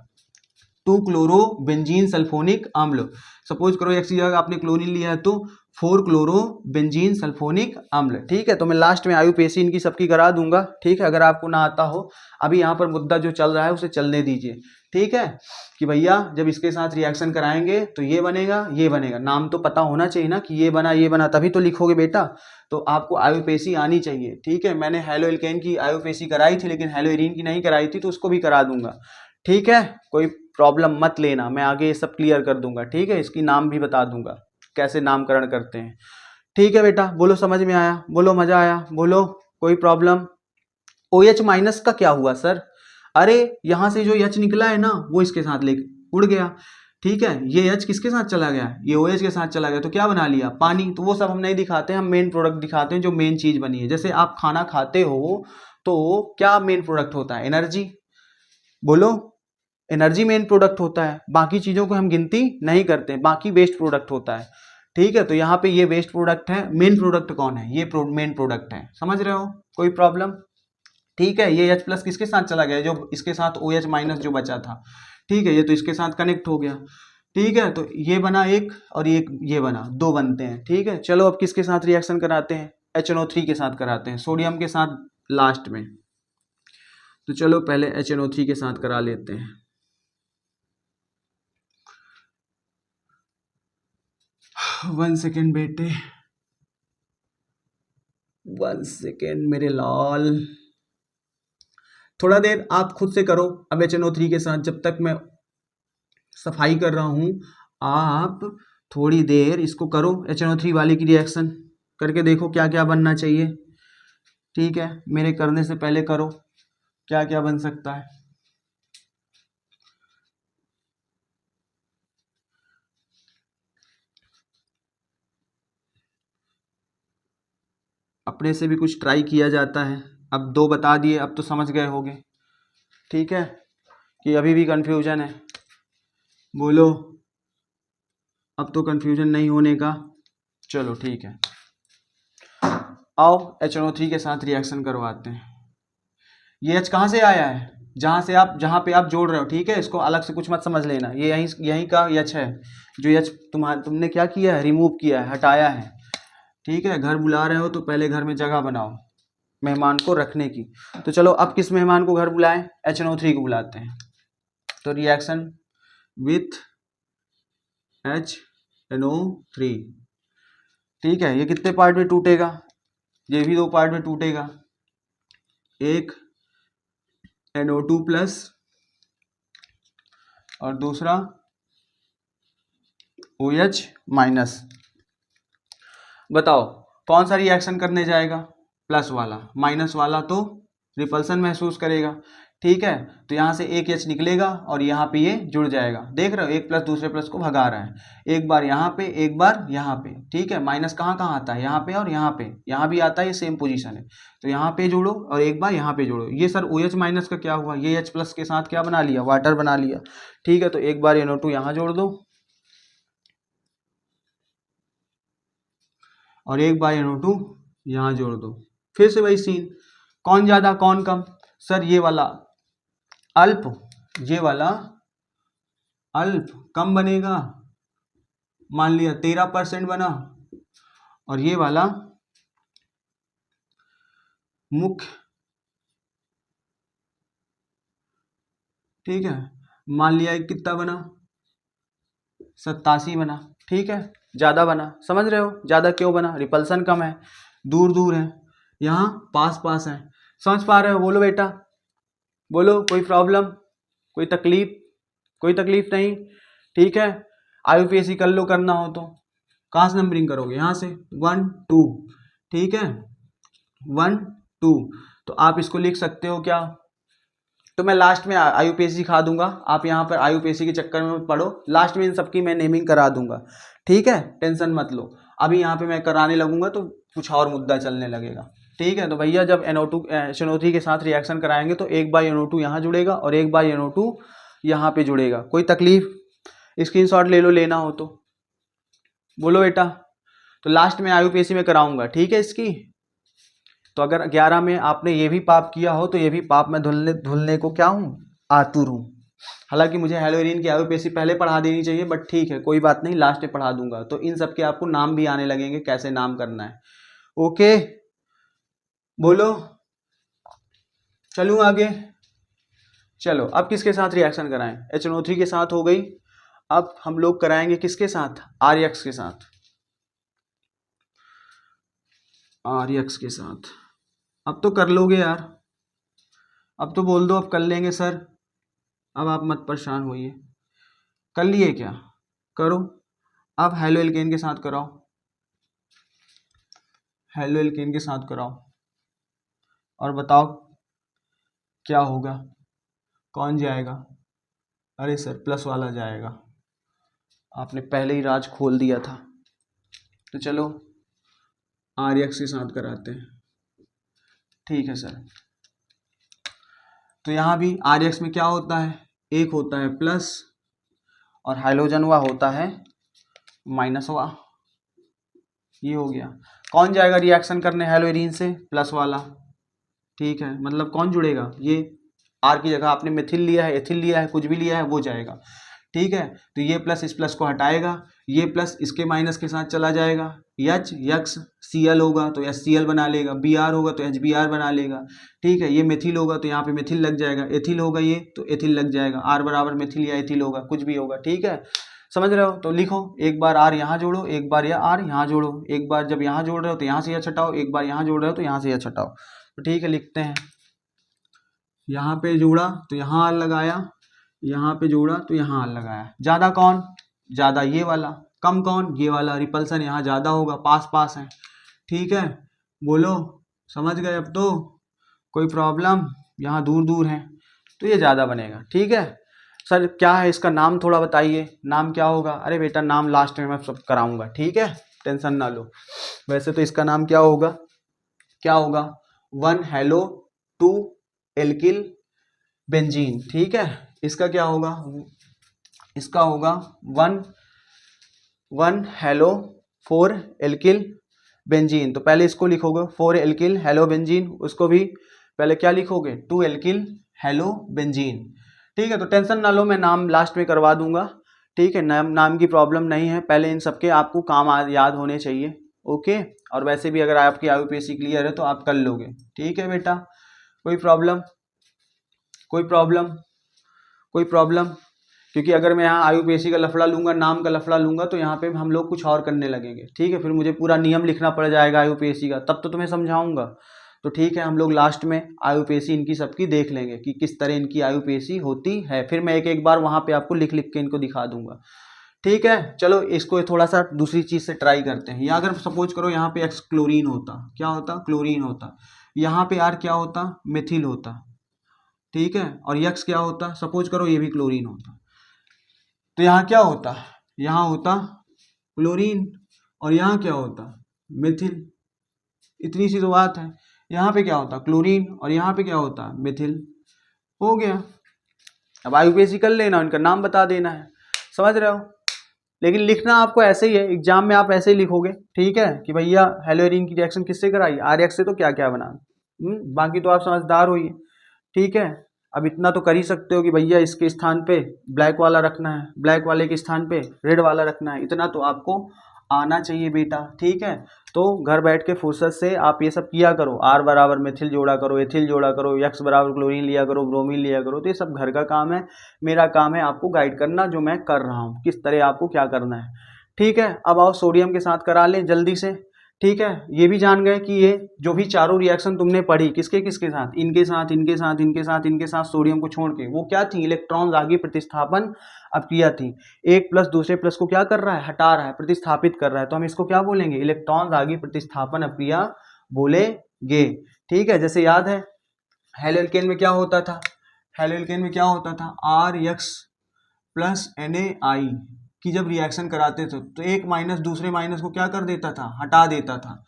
2 क्लोरो बेंजीन सल्फोनिक अम्ल। सपोज करो एक्स की जगह आपने क्लोरीन लिया है तो 4 क्लोरो बेंजीन सल्फोनिक अम्ल। ठीक है, तो मैं लास्ट में आयुपेसी इनकी सबकी करा दूंगा। ठीक है, अगर आपको ना आता हो, अभी यहाँ पर मुद्दा जो चल रहा है उसे चलने दीजिए। ठीक है, कि भैया जब इसके साथ रिएक्शन कराएंगे तो ये बनेगा, ये बनेगा, नाम तो पता होना चाहिए ना कि ये बना, तभी तो लिखोगे बेटा। तो आपको आयुपेसी आनी चाहिए। ठीक है, मैंने हेलो एल्केन की आयुपेसी कराई थी लेकिन हेलो एरीन की नहीं कराई थी, तो उसको भी करा दूंगा। ठीक है, कोई प्रॉब्लम मत लेना, मैं आगे ये सब क्लियर कर दूंगा। ठीक है, इसकी नाम भी बता दूंगा कैसे नामकरण करते हैं। ठीक है बेटा, बोलो समझ में आया, बोलो मजा आया, बोलो कोई प्रॉब्लम। OH माइनस का क्या हुआ सर? अरे यहां से जो H निकला है ना वो इसके साथ ले उड़ गया। ठीक है, ये H किसके साथ चला गया? ये OH के साथ चला गया, तो क्या बना लिया? पानी। तो वो सब हम नहीं दिखाते, हम मेन प्रोडक्ट दिखाते हैं जो मेन चीज बनी है। जैसे आप खाना खाते हो तो क्या मेन प्रोडक्ट होता है? एनर्जी। बोलो, एनर्जी मेन प्रोडक्ट होता है, बाकी चीजों को हम गिनती नहीं करते, बाकी वेस्ट प्रोडक्ट होता है। ठीक है, तो यहाँ पे ये वेस्ट प्रोडक्ट है, मेन प्रोडक्ट कौन है? ये मेन प्रोडक्ट है, समझ रहे हो? कोई प्रॉब्लम? ठीक है, ये H प्लस किसके साथ चला गया? जो इसके साथ OH माइनस जो बचा था। ठीक है, ये तो इसके साथ कनेक्ट हो गया। ठीक है, तो ये बना एक और ये बना, दो बनते हैं। ठीक है, चलो अब किसके साथ रिएक्शन कराते हैं? HNO3 के साथ कराते हैं, सोडियम के साथ लास्ट में। तो चलो पहले HNO3 के साथ करा लेते हैं। 1 सेकेंड बेटे, 1 सेकेंड मेरे लाल, थोड़ा देर आप खुद से करो अब HNO3 के साथ, जब तक मैं सफाई कर रहा हूं आप थोड़ी देर इसको करो। HNO3 वाले की रिएक्शन करके देखो क्या क्या बनना चाहिए। ठीक है, मेरे करने से पहले करो क्या क्या बन सकता है। अपने से भी कुछ ट्राई किया जाता है। अब 2 बता दिए, अब तो समझ गए होगे। ठीक है, कि अभी भी कंफ्यूजन है? बोलो, अब तो कंफ्यूजन नहीं होने का। चलो ठीक है, आओ HNO3 के साथ रिएक्शन करवाते हैं। ये H कहाँ से आया है? जहाँ पे आप जोड़ रहे हो। ठीक है, इसको अलग से कुछ मत समझ लेना, ये यहीं का H है। जो H तुमने क्या किया है? रिमूव किया है, हटाया है। ठीक है, घर बुला रहे हो तो पहले घर में जगह बनाओ मेहमान को रखने की। तो चलो अब किस मेहमान को घर बुलाएं? HNO3 को बुलाते हैं। तो रिएक्शन विथ HNO3। ठीक है, ये कितने पार्ट में टूटेगा? ये भी 2 पार्ट में टूटेगा, एक NO2 प्लस और दूसरा OH माइनस। बताओ कौन सा रिएक्शन करने जाएगा? प्लस वाला। माइनस वाला तो रिपल्सन महसूस करेगा। ठीक है, तो यहाँ से एक H निकलेगा और यहाँ पे ये जुड़ जाएगा। देख रहे हो, एक प्लस दूसरे प्लस को भगा रहा है, एक बार यहाँ पे एक बार यहाँ पे। ठीक है, माइनस कहाँ कहाँ आता है? यहाँ पे और यहाँ पे, यहाँ भी आता है, ये सेम पोजीशन है। तो यहाँ पे जोड़ो और एक बार यहाँ पे जोड़ो। ये सर OH माइनस का क्या हुआ? ये H प्लस के साथ क्या बना लिया? वाटर बना लिया। ठीक है, तो एक बार NO2 यहाँ जोड़ दो और एक बार NO2 यहाँ जोड़ दो। फिर से वही सीन, कौन ज्यादा कौन कम? सर ये वाला अल्प, ये वाला अल्प कम बनेगा। मान लिया 13% बना, और ये वाला मुख्य। ठीक है, मान लिया कितना बना? 87 बना। ठीक है, ज्यादा बना, समझ रहे हो? ज्यादा क्यों बना? रिपल्सन कम है, दूर दूर है, यहाँ पास पास है। समझ पा रहे हो? बोलो बेटा, बोलो कोई प्रॉब्लम, कोई तकलीफ? कोई तकलीफ नहीं। ठीक है, आयुपीएसी कर लो, करना हो तो। कहाँ से नंबरिंग करोगे? यहाँ से 1 2। ठीक है, 1 2। तो आप इसको लिख सकते हो क्या? तो मैं लास्ट में आयुपीएसी सिखा दूंगा, आप यहाँ पर आयुपीएसी के चक्कर में पढ़ो, लास्ट में इन सबकी मैं नेमिंग करा दूंगा। ठीक है, टेंशन मत लो। अभी यहाँ पे मैं कराने लगूंगा तो कुछ और मुद्दा चलने लगेगा। ठीक है, तो भैया जब HNO3 के साथ रिएक्शन कराएंगे तो एक बार NO2 यहाँ जुड़ेगा और एक बार NO2 यहाँ पे जुड़ेगा। कोई तकलीफ? स्क्रीनशॉट ले लो, लेना हो तो। बोलो बेटा, तो लास्ट में आयुपीएसी में कराऊंगा। ठीक है इसकी, तो अगर 11 में आपने ये भी पाप किया हो तो ये भी पाप में धुलने को क्या हूँ? आतुर हूँ। हालांकि मुझे हेलोइरिन की आईयूपीएसी पहले पढ़ा देनी चाहिए, बट ठीक है कोई बात नहीं, लास्ट में पढ़ा दूंगा। तो इन सब के आपको नाम भी आने लगेंगे, कैसे नाम करना है। ओके बोलो, चलूं आगे। चलो अब किसके साथ रिएक्शन कराएं, HNO3 के साथ हो गई। अब हम लोग कराएंगे किसके साथ, RX के साथ, RX के साथ। अब तो कर लोगे यार, अब तो बोल दो अब कर लेंगे सर, अब आप मत परेशान होइए। कर लिए क्या, करो। अब हेलो एल्केन के साथ कराओ, हेलो एल्केन के साथ कराओ, और बताओ क्या होगा, कौन जाएगा। अरे सर प्लस वाला जाएगा, आपने पहले ही राज खोल दिया था। तो चलो RX के साथ कराते हैं, ठीक है सर। तो यहाँ भी RX में क्या होता है, एक होता है प्लस और हाइड्रोजन हुआ होता है माइनस हुआ, ये हो गया। कौन जाएगा रिएक्शन करने हेलोइरिन से, प्लस वाला, ठीक है। मतलब कौन जुड़ेगा, ये R की जगह आपने मिथिल लिया है, एथिल लिया है, कुछ भी लिया है वो जाएगा, ठीक है। तो ये प्लस इस प्लस को हटाएगा, ये प्लस इसके माइनस के साथ चला जाएगा। H यक्स Cl होगा तो HCl बना लेगा, Br होगा तो HBr बना लेगा, ठीक है। ये मिथिल होगा तो यहाँ पे मिथिल लग जाएगा, एथिल होगा ये तो एथिल लग जाएगा, R बराबर मिथिल या एथिल होगा, कुछ भी होगा, ठीक है। समझ रहे हो, तो लिखो एक बार R यहाँ जोड़ो, एक बार यह R यहाँ जोड़ो, एक बार जब यहाँ जोड़ रहे हो तो यहाँ से यह छटाओ, एक बार यहाँ जोड़ रहे हो तो यहाँ से यह छटाओ। तो ठीक है लिखते हैं, यहाँ पे जोड़ा तो यहाँ R लगाया, यहाँ पे जोड़ा तो यहाँ R लगाया। ज़्यादा कौन, ज़्यादा ये वाला, कम कौन, ये वाला। रिपल्सन यहाँ ज़्यादा होगा, पास पास है, ठीक है। बोलो समझ गए अब तो, कोई प्रॉब्लम, यहाँ दूर दूर है तो ये ज़्यादा बनेगा, ठीक है। सर क्या है इसका नाम थोड़ा बताइए, नाम क्या होगा। अरे बेटा नाम लास्ट में मैं सब कराऊंगा, ठीक है, टेंशन ना लो। वैसे तो इसका नाम क्या होगा, क्या होगा, 1 हेलो 2 एल्किल बेंजीन, ठीक है। इसका क्या होगा, इसका होगा 1 हेलो 4 एल्किल बेंजीन। तो पहले इसको लिखोगे 4 एल्किल हेलो बेंजीन, उसको भी पहले क्या लिखोगे 2 एल्किल हेलो बेंजीन, ठीक है। तो टेंशन ना लो, मैं नाम लास्ट में करवा दूंगा, ठीक है। नाम की प्रॉब्लम नहीं है, पहले इन सबके आपको काम याद होने चाहिए, ओके। और वैसे भी अगर आपकी आईयूपीएसी क्लियर है तो आप कर लोगे, ठीक है बेटा। कोई प्रॉब्लम, कोई प्रॉब्लम, कोई प्रॉब्लम। क्योंकि अगर मैं यहाँ आईयूपीएसी का लफड़ा लूंगा, नाम का लफड़ा लूंगा, तो यहाँ पे हम लोग कुछ और करने लगेंगे, ठीक है। फिर मुझे पूरा नियम लिखना पड़ जाएगा आईयूपीएसी का, तब तो तुम्हें समझाऊंगा। तो ठीक है, हम लोग लास्ट में आईयूपीएसी इनकी सबकी देख लेंगे कि किस तरह इनकी आईयूपीएसी होती है। फिर मैं एक एक बार वहाँ पे आपको लिख लिख के इनको दिखा दूंगा, ठीक है। चलो इसको थोड़ा सा दूसरी चीज़ से ट्राई करते हैं। या अगर सपोज करो यहाँ पे एक्स क्लोरीन होता, क्या होता, क्लोरीन होता। यहाँ पे आर क्या होता, मिथिल होता, ठीक है। और यक्स क्या होता, सपोज करो ये भी क्लोरीन होता, तो यहाँ क्या होता, यहाँ होता क्लोरीन, और यहाँ क्या होता, मिथिल। इतनी सी तो बात है। यहाँ पे क्या होता, क्लोरीन, और यहाँ पे क्या होता, मिथिल। हो गया। अब आईयूपीएसी कर लेना, उनका नाम बता देना है, समझ रहे हो। लेकिन लिखना आपको ऐसे ही है, एग्जाम में आप ऐसे ही लिखोगे, ठीक है, कि भैया हेलोइरिन की रिएक्शन किससे कराई, RX से, तो क्या क्या बना। बाकी तो आप समझदार होइए, ठीक है। अब इतना तो कर ही सकते हो कि भैया इसके स्थान पे ब्लैक वाला रखना है, ब्लैक वाले के स्थान पे रेड वाला रखना है, इतना तो आपको आना चाहिए बेटा, ठीक है। तो घर बैठ के फुर्सत से आप ये सब किया करो, R बराबर मिथिल जोड़ा करो, एथिल जोड़ा करो, यक्स बराबर क्लोरीन लिया करो, ब्रोमीन लिया करो। तो ये सब घर का काम है, मेरा काम है आपको गाइड करना, जो मैं कर रहा हूँ, किस तरह आपको क्या करना है, ठीक है। अब आओ सोडियम के साथ करा लें जल्दी से, ठीक है। ये भी जान गए कि ये जो भी चारों रिएक्शन तुमने पढ़ी किसके किसके साथ, इनके साथ, इनके साथ, इनके साथ, इनके साथ, सोडियम को छोड़ के, वो क्या थी, इलेक्ट्रॉन आगे प्रतिस्थापन अपक्रिया थी। एक प्लस दूसरे प्लस को क्या कर रहा है, हटा रहा है, प्रतिस्थापित कर रहा है। तो हम इसको क्या बोलेंगे, इलेक्ट्रॉन आगे प्रतिस्थापन अपक्रिया बोलेंगे, ठीक है। जैसे याद है हेलो एल्केन में क्या होता था, हेलो एल्केन में क्या होता था, RX प्लस NaI की जब रिएक्शन कराते थे तो एक माइनस दूसरे माइनस को क्या कर देता था, हटा देता था,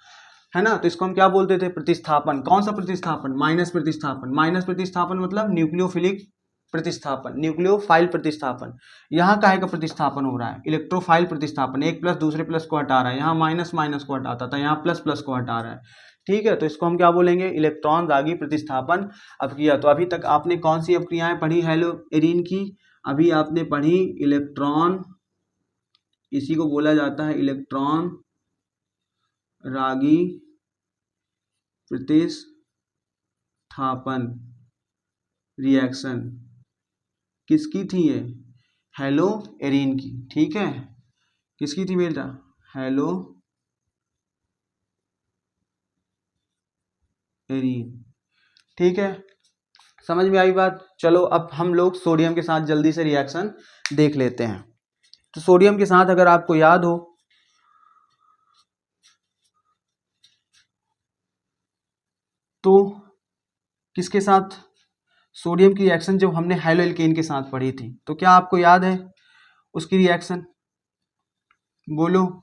है ना। तो इसको हम क्या बोलते थे, प्रतिस्थापन। कौन सा प्रतिस्थापन, माइनस प्रतिस्थापन। माइनस प्रतिस्थापन मतलब न्यूक्लियोफिलिक प्रतिस्थापन, न्यूक्लियोफाइल प्रतिस्थापन। यहाँ काहे का प्रतिस्थापन हो रहा है, इलेक्ट्रोफाइल प्रतिस्थापन। एक प्लस दूसरे प्लस को हटा रहा है, यहाँ माइनस माइनस को हटाता था, यहाँ प्लस प्लस को हटा रहा है, ठीक है, तो इसको हम क्या बोलेंगे, इलेक्ट्रॉन रागी प्रतिस्थापन अपक्रिया। तो अभी तक आपने कौन सी अपक्रियाएं पढ़ी हेलो एरीन की, अभी आपने पढ़ी इलेक्ट्रॉन, इसी को बोला जाता है इलेक्ट्रॉन रागी प्रतिस्थापन रिएक्शन। किसकी थी ये, हेलो एरीन की। ठीक है, किसकी थी बेटा, हेलो एरीन। ठीक है, समझ में आई बात। चलो अब हम लोग सोडियम के साथ जल्दी से रिएक्शन देख लेते हैं। तो सोडियम के साथ अगर आपको याद हो तो किसके साथ, सोडियम की रिएक्शन जब हमने हेलो एल्केन के साथ पढ़ी थी, तो क्या आपको याद है उसकी रिएक्शन, बोलो।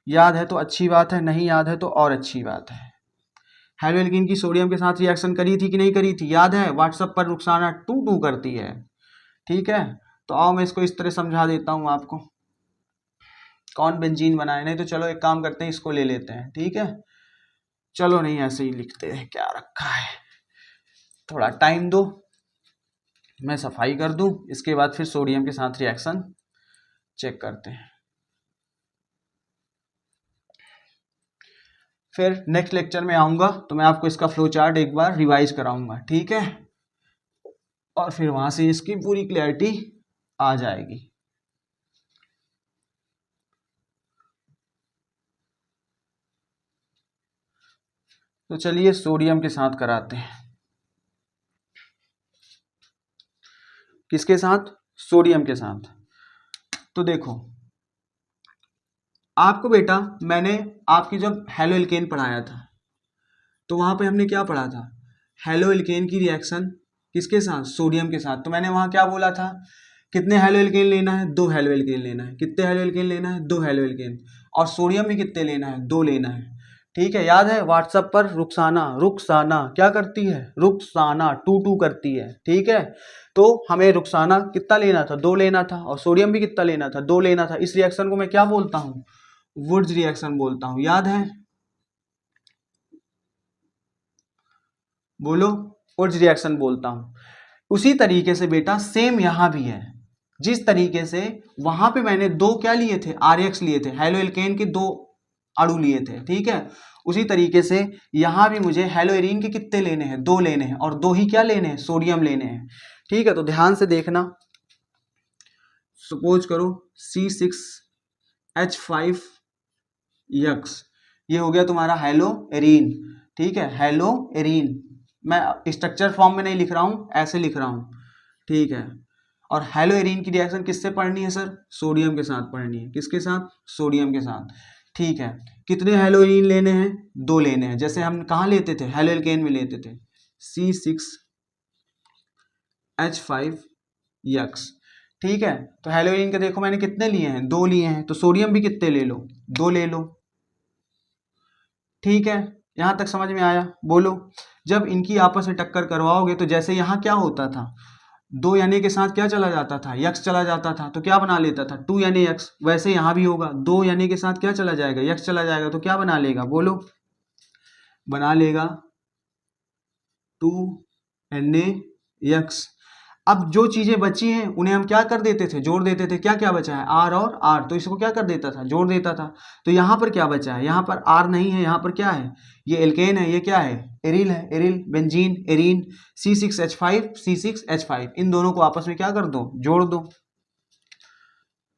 याद है तो अच्छी बात है, नहीं याद है तो और अच्छी बात है। हेलो एल्केन की सोडियम के साथ रिएक्शन करी थी कि नहीं करी थी, याद है, व्हाट्सएप पर रुखसाना 2 करती है। ठीक है, तो आओ मैं इसको इस तरह समझा देता हूँ आपको, कौन बेंजीन बनाए। नहीं तो चलो एक काम करते हैं, इसको ले लेते हैं। ठीक है, चलो नहीं ऐसे ही लिखते हैं, क्या रखा है, थोड़ा टाइम दो, मैं सफाई कर दूं, इसके बाद फिर सोडियम के साथ रिएक्शन चेक करते हैं। फिर नेक्स्ट लेक्चर में आऊंगा तो मैं आपको इसका फ्लो चार्ट एक बार रिवाइज कराऊंगा। ठीक है, और फिर वहां से इसकी पूरी क्लैरिटी आ जाएगी। तो चलिए सोडियम के साथ कराते हैं। किसके साथ, सोडियम के साथ। तो देखो आपको बेटा, मैंने आपकी जब हेलो एल्केन पढ़ाया था तो वहां पे हमने क्या पढ़ा था, हेलो एल्केन की रिएक्शन किसके साथ, सोडियम के साथ। तो मैंने वहां क्या बोला था, कितने हेलो एल्केन लेना है, 2 हेलो एल्केन लेना है। कितने हेलो एल्केन लेना है, 2 हेलो एल्केन। और सोडियम में कितने लेना है, 2 लेना है। ठीक है, याद है व्हाट्सएप पर रुखसाना, रुखसाना क्या करती है, रुखसाना 2 करती है। ठीक है, तो हमें रुखसाना कितना लेना था, 2 लेना था, और सोडियम भी कितना लेना था, 2 लेना था। इस रिएक्शन को मैं क्या बोलता हूँ, वुड्स रिएक्शन बोलता हूँ। याद है, बोलो, वुड्स रिएक्शन बोलता हूँ। उसी तरीके से बेटा सेम यहां भी है, जिस तरीके से वहां पे मैंने 2 क्या लिए थे, आरएक्स लिए थे, हेलो एल्केन के 2 अणु लिए थे। ठीक है, उसी तरीके से यहां भी मुझे हेलो एरीन के कितने लेने हैं, 2 लेने हैं, और 2 ही क्या लेने हैं, सोडियम लेने हैं। ठीक है, तो ध्यान से देखना, सपोज करो C6H5X, ये हो गया तुम्हारा हेलो एरीन। ठीक है, हेलो एरीन, मैं स्ट्रक्चर फॉर्म में नहीं लिख रहा हूं, ऐसे लिख रहा हूं। ठीक है, और हेलो एरीन की रिएक्शन किससे पढ़नी है सर, सोडियम के साथ पढ़नी है। किसके साथ, सोडियम के साथ। ठीक है, कितने हेलो एरीन लेने हैं, 2 लेने हैं, जैसे हम कहाँ लेते थे, हेलो एल्केन में लेते थे, C6H5X। ठीक है, तो हेलो एरीन के देखो मैंने कितने लिए हैं, 2 लिए हैं, तो सोडियम भी कितने ले लो, 2 ले लो। ठीक है, यहां तक समझ में आया, बोलो। जब इनकी आपस में टक्कर करवाओगे तो जैसे यहां क्या होता था, 2 यानी के साथ क्या चला जाता था, यक्स चला जाता था, तो क्या बना लेता था, 2 यानी यक्स। वैसे यहां भी होगा, 2 यानी के साथ क्या चला जाएगा, यक्स चला जाएगा, तो क्या बना लेगा, बोलो, बना लेगा 2 NaX। अब जो चीजें बची हैं उन्हें हम क्या कर देते थे, जोड़ देते थे। क्या क्या बचा है, आर और आर, तो इसको क्या कर देता था, जोड़ देता था। तो यहाँ पर क्या बचा है, यहाँ पर आर नहीं है, यहाँ पर क्या है, ये एल्केन है, ये क्या है, एरिल है, aryl, benzene, arene, C6H5 C6H5, इन दोनों को आपस में क्या कर दो, जोड़ दो,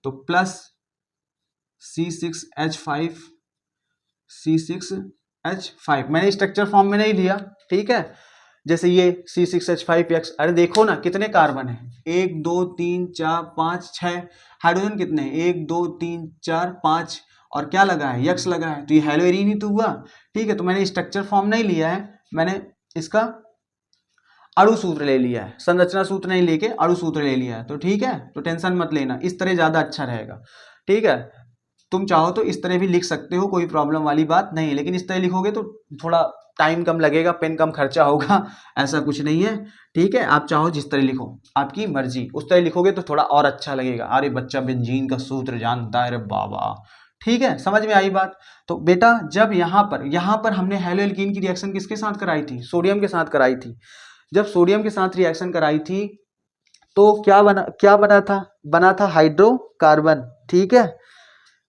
तो प्लस C6H5 C6H5। मैंने स्ट्रक्चर फॉर्म में नहीं लिया। ठीक है, जैसे ये C6H5X, अरे देखो ना कितने कार्बन है, 1 2 3 4 5 6, हाइड्रोजन कितने हैं, 1 2 3 4 5, और क्या लगा है, यक्स लगा है, तो ये हेलो एरीन ही तो हुआ। ठीक है, तो मैंने स्ट्रक्चर फॉर्म नहीं लिया है, मैंने इसका अणु सूत्र ले लिया है, संरचना सूत्र नहीं लेके अणु सूत्र ले लिया है। तो ठीक है, तो टेंशन मत लेना, इस तरह ज्यादा अच्छा रहेगा। ठीक है, तुम चाहो तो इस तरह भी लिख सकते हो, कोई प्रॉब्लम वाली बात नहीं है, लेकिन इस तरह लिखोगे तो थोड़ा टाइम कम लगेगा, पेन कम खर्चा होगा, ऐसा कुछ नहीं है। ठीक है, आप चाहो जिस तरह लिखो, आपकी मर्जी, उस तरह लिखोगे तो थोड़ा और अच्छा लगेगा, अरे बच्चा बेंजीन का सूत्र जानता है, अरे बाबा। ठीक है, समझ में आई बात। तो बेटा जब यहाँ पर हमने हेलो एल्कीन की रिएक्शन किसके साथ कराई थी, सोडियम के साथ कराई थी। जब सोडियम के साथ रिएक्शन कराई थी तो क्या बना था हाइड्रोकार्बन, ठीक है।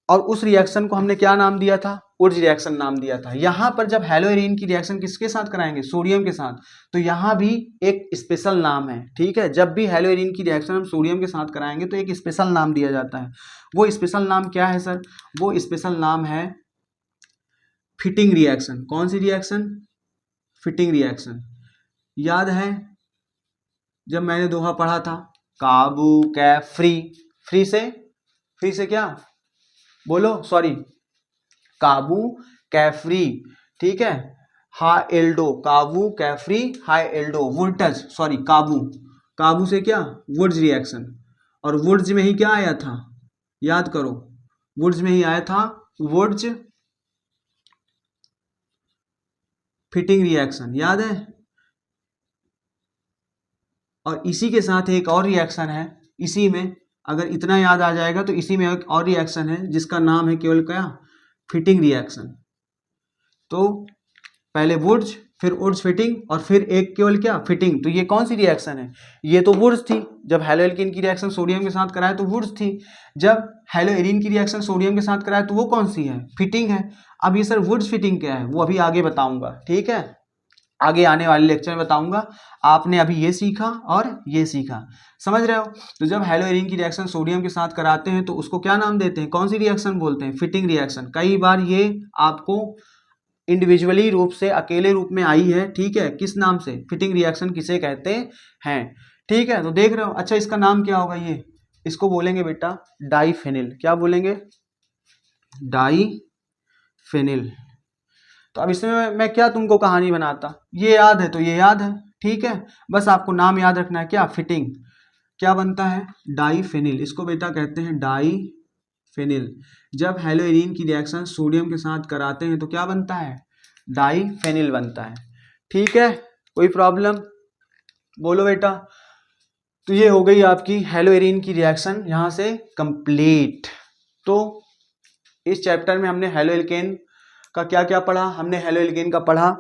और उस रिएक्शन को हमने क्या नाम दिया था, उर्ज रिएक्शन नाम दिया था। यहां पर जब हेलोइरिन की रिएक्शन किसके साथ कराएंगे, सोडियम के साथ, तो यहां भी एक स्पेशल नाम है, ठीक है। जब भी हेलोइरिन की रिएक्शन हम सोडियम के साथ कराएंगे तो एक स्पेशल नाम दिया जाता है। वो स्पेशल नाम क्या है सर, वो स्पेशल नाम है फिटिंग रिएक्शन। कौन सी रिएक्शन, फिटिंग रिएक्शन। याद है जब मैंने दोहा पढ़ा था, काबू कै फ्री से क्या बोलो, सॉरी, काबू कैफ्री, ठीक है। हा एल्डो, काबू कैफ्री हाई एल्डो, वुडटच, सॉरी काबू से क्या, वुड्स रिएक्शन। और वुड्स में ही क्या आया था, याद करो, वुड्स में ही आया था वुड्स फिटिंग रिएक्शन, याद है। और इसी के साथ एक और रिएक्शन है, इसी में अगर इतना याद आ जाएगा तो इसी में एक और रिएक्शन है जिसका नाम है केवल क्या, फिटिंग रिएक्शन। तो पहले वुड्स, फिर वुड्स फिटिंग, और फिर एक केवल क्या, फिटिंग। तो ये कौन सी रिएक्शन है, ये तो वुड्स थी। जब हेलोएल्कीन की रिएक्शन सोडियम के साथ कराए तो वुड्स थी। जब हेलोएरीन की रिएक्शन सोडियम के साथ कराए तो वो कौन सी है, फिटिंग है। अब ये सर वुड्स फिटिंग क्या है वो अभी आगे बताऊंगा, ठीक है, आगे आने वाले लेक्चर में बताऊंगा। आपने अभी ये सीखा और ये सीखा, समझ रहे हो। तो जब हेलोएरीन की रिएक्शन सोडियम के साथ कराते हैं तो उसको क्या नाम देते हैं, कौन सी रिएक्शन बोलते हैं, फिटिंग रिएक्शन। कई बार ये आपको इंडिविजुअली रूप से, अकेले रूप में आई है, ठीक है, किस नाम से, फिटिंग रिएक्शन किसे कहते हैं, ठीक है। तो देख रहे हो, अच्छा इसका नाम क्या होगा, ये इसको बोलेंगे बेटा डाइफेनिल। क्या बोलेंगे, डाइफेनिल। तो अब इसमें मैं क्या तुमको कहानी बनाता, ये याद है तो ये याद है, ठीक है। बस आपको नाम याद रखना है, क्या, फिटिंग। क्या बनता है, डाइफेनिल। इसको बेटा कहते हैं डाइफेनिल। जब हेलोएरीन की रिएक्शन सोडियम के साथ कराते हैं तो क्या बनता है, डाइफेनिल बनता है, ठीक है। कोई प्रॉब्लम, बोलो बेटा। तो ये हो गई आपकी हेलोएरीन की रिएक्शन यहां से कंप्लीट। तो इस चैप्टर में हमने हेलोएल्केन का क्या क्या पढ़ा, हमने हेलोएल्केन का पढ़ा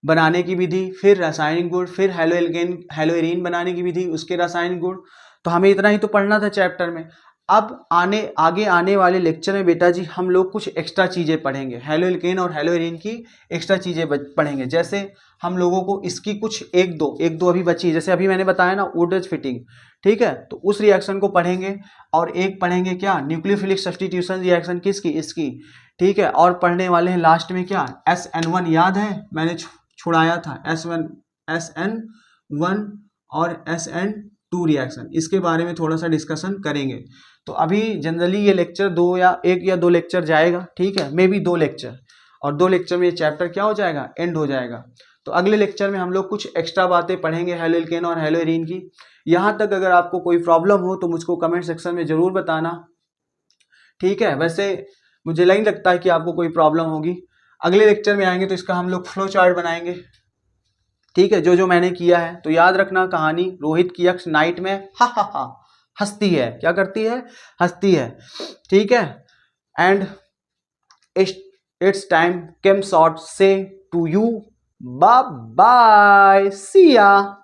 बनाने की विधि, फिर रासायनिक गुण, फिर हेलोएरीन बनाने की विधि, उसके रासायनिक गुण। तो हमें इतना ही तो पढ़ना था चैप्टर में। अब आगे आने वाले लेक्चर में बेटा जी हम लोग कुछ एक्स्ट्रा चीज़ें पढ़ेंगे, हेलोएल्केन और हेलोएरीन की एक्स्ट्रा चीज़ें पढ़ेंगे। जैसे हम लोगों को इसकी कुछ एक दो अभी बची, जैसे अभी मैंने बताया ना वुड्स फिटिंग, ठीक है, तो उस रिएक्शन को पढ़ेंगे। और एक पढ़ेंगे क्या, न्यूक्लियोफिलिक सब्स्टिट्यूशन रिएक्शन, किसकी, इसकी, ठीक है। और पढ़ने वाले हैं लास्ट में क्या, SN1, याद है मैंने छुड़ाया था, SN1 और SN2 रिएक्शन, इसके बारे में थोड़ा सा डिस्कशन करेंगे। तो अभी जनरली ये लेक्चर एक या दो लेक्चर जाएगा, ठीक है, मे बी 2 लेक्चर, और 2 लेक्चर में ये चैप्टर क्या हो जाएगा, एंड हो जाएगा। तो अगले लेक्चर में हम लोग कुछ एक्स्ट्रा बातें पढ़ेंगे हेलोएल्केन और हेलोएरीन की। यहाँ तक अगर आपको कोई प्रॉब्लम हो तो मुझको कमेंट सेक्शन में जरूर बताना, ठीक है। वैसे मुझे नहीं लगता है कि आपको कोई प्रॉब्लम होगी। अगले लेक्चर में आएंगे तो इसका हम लोग फ्लो चार्ट बनाएंगे, ठीक है, जो जो मैंने किया है। तो याद रखना कहानी, रोहित की अक्ष नाइट में हा हंसती है, क्या करती है, हंसती है, ठीक है। And it's time came short से टू यू, बाय बाय, सी या।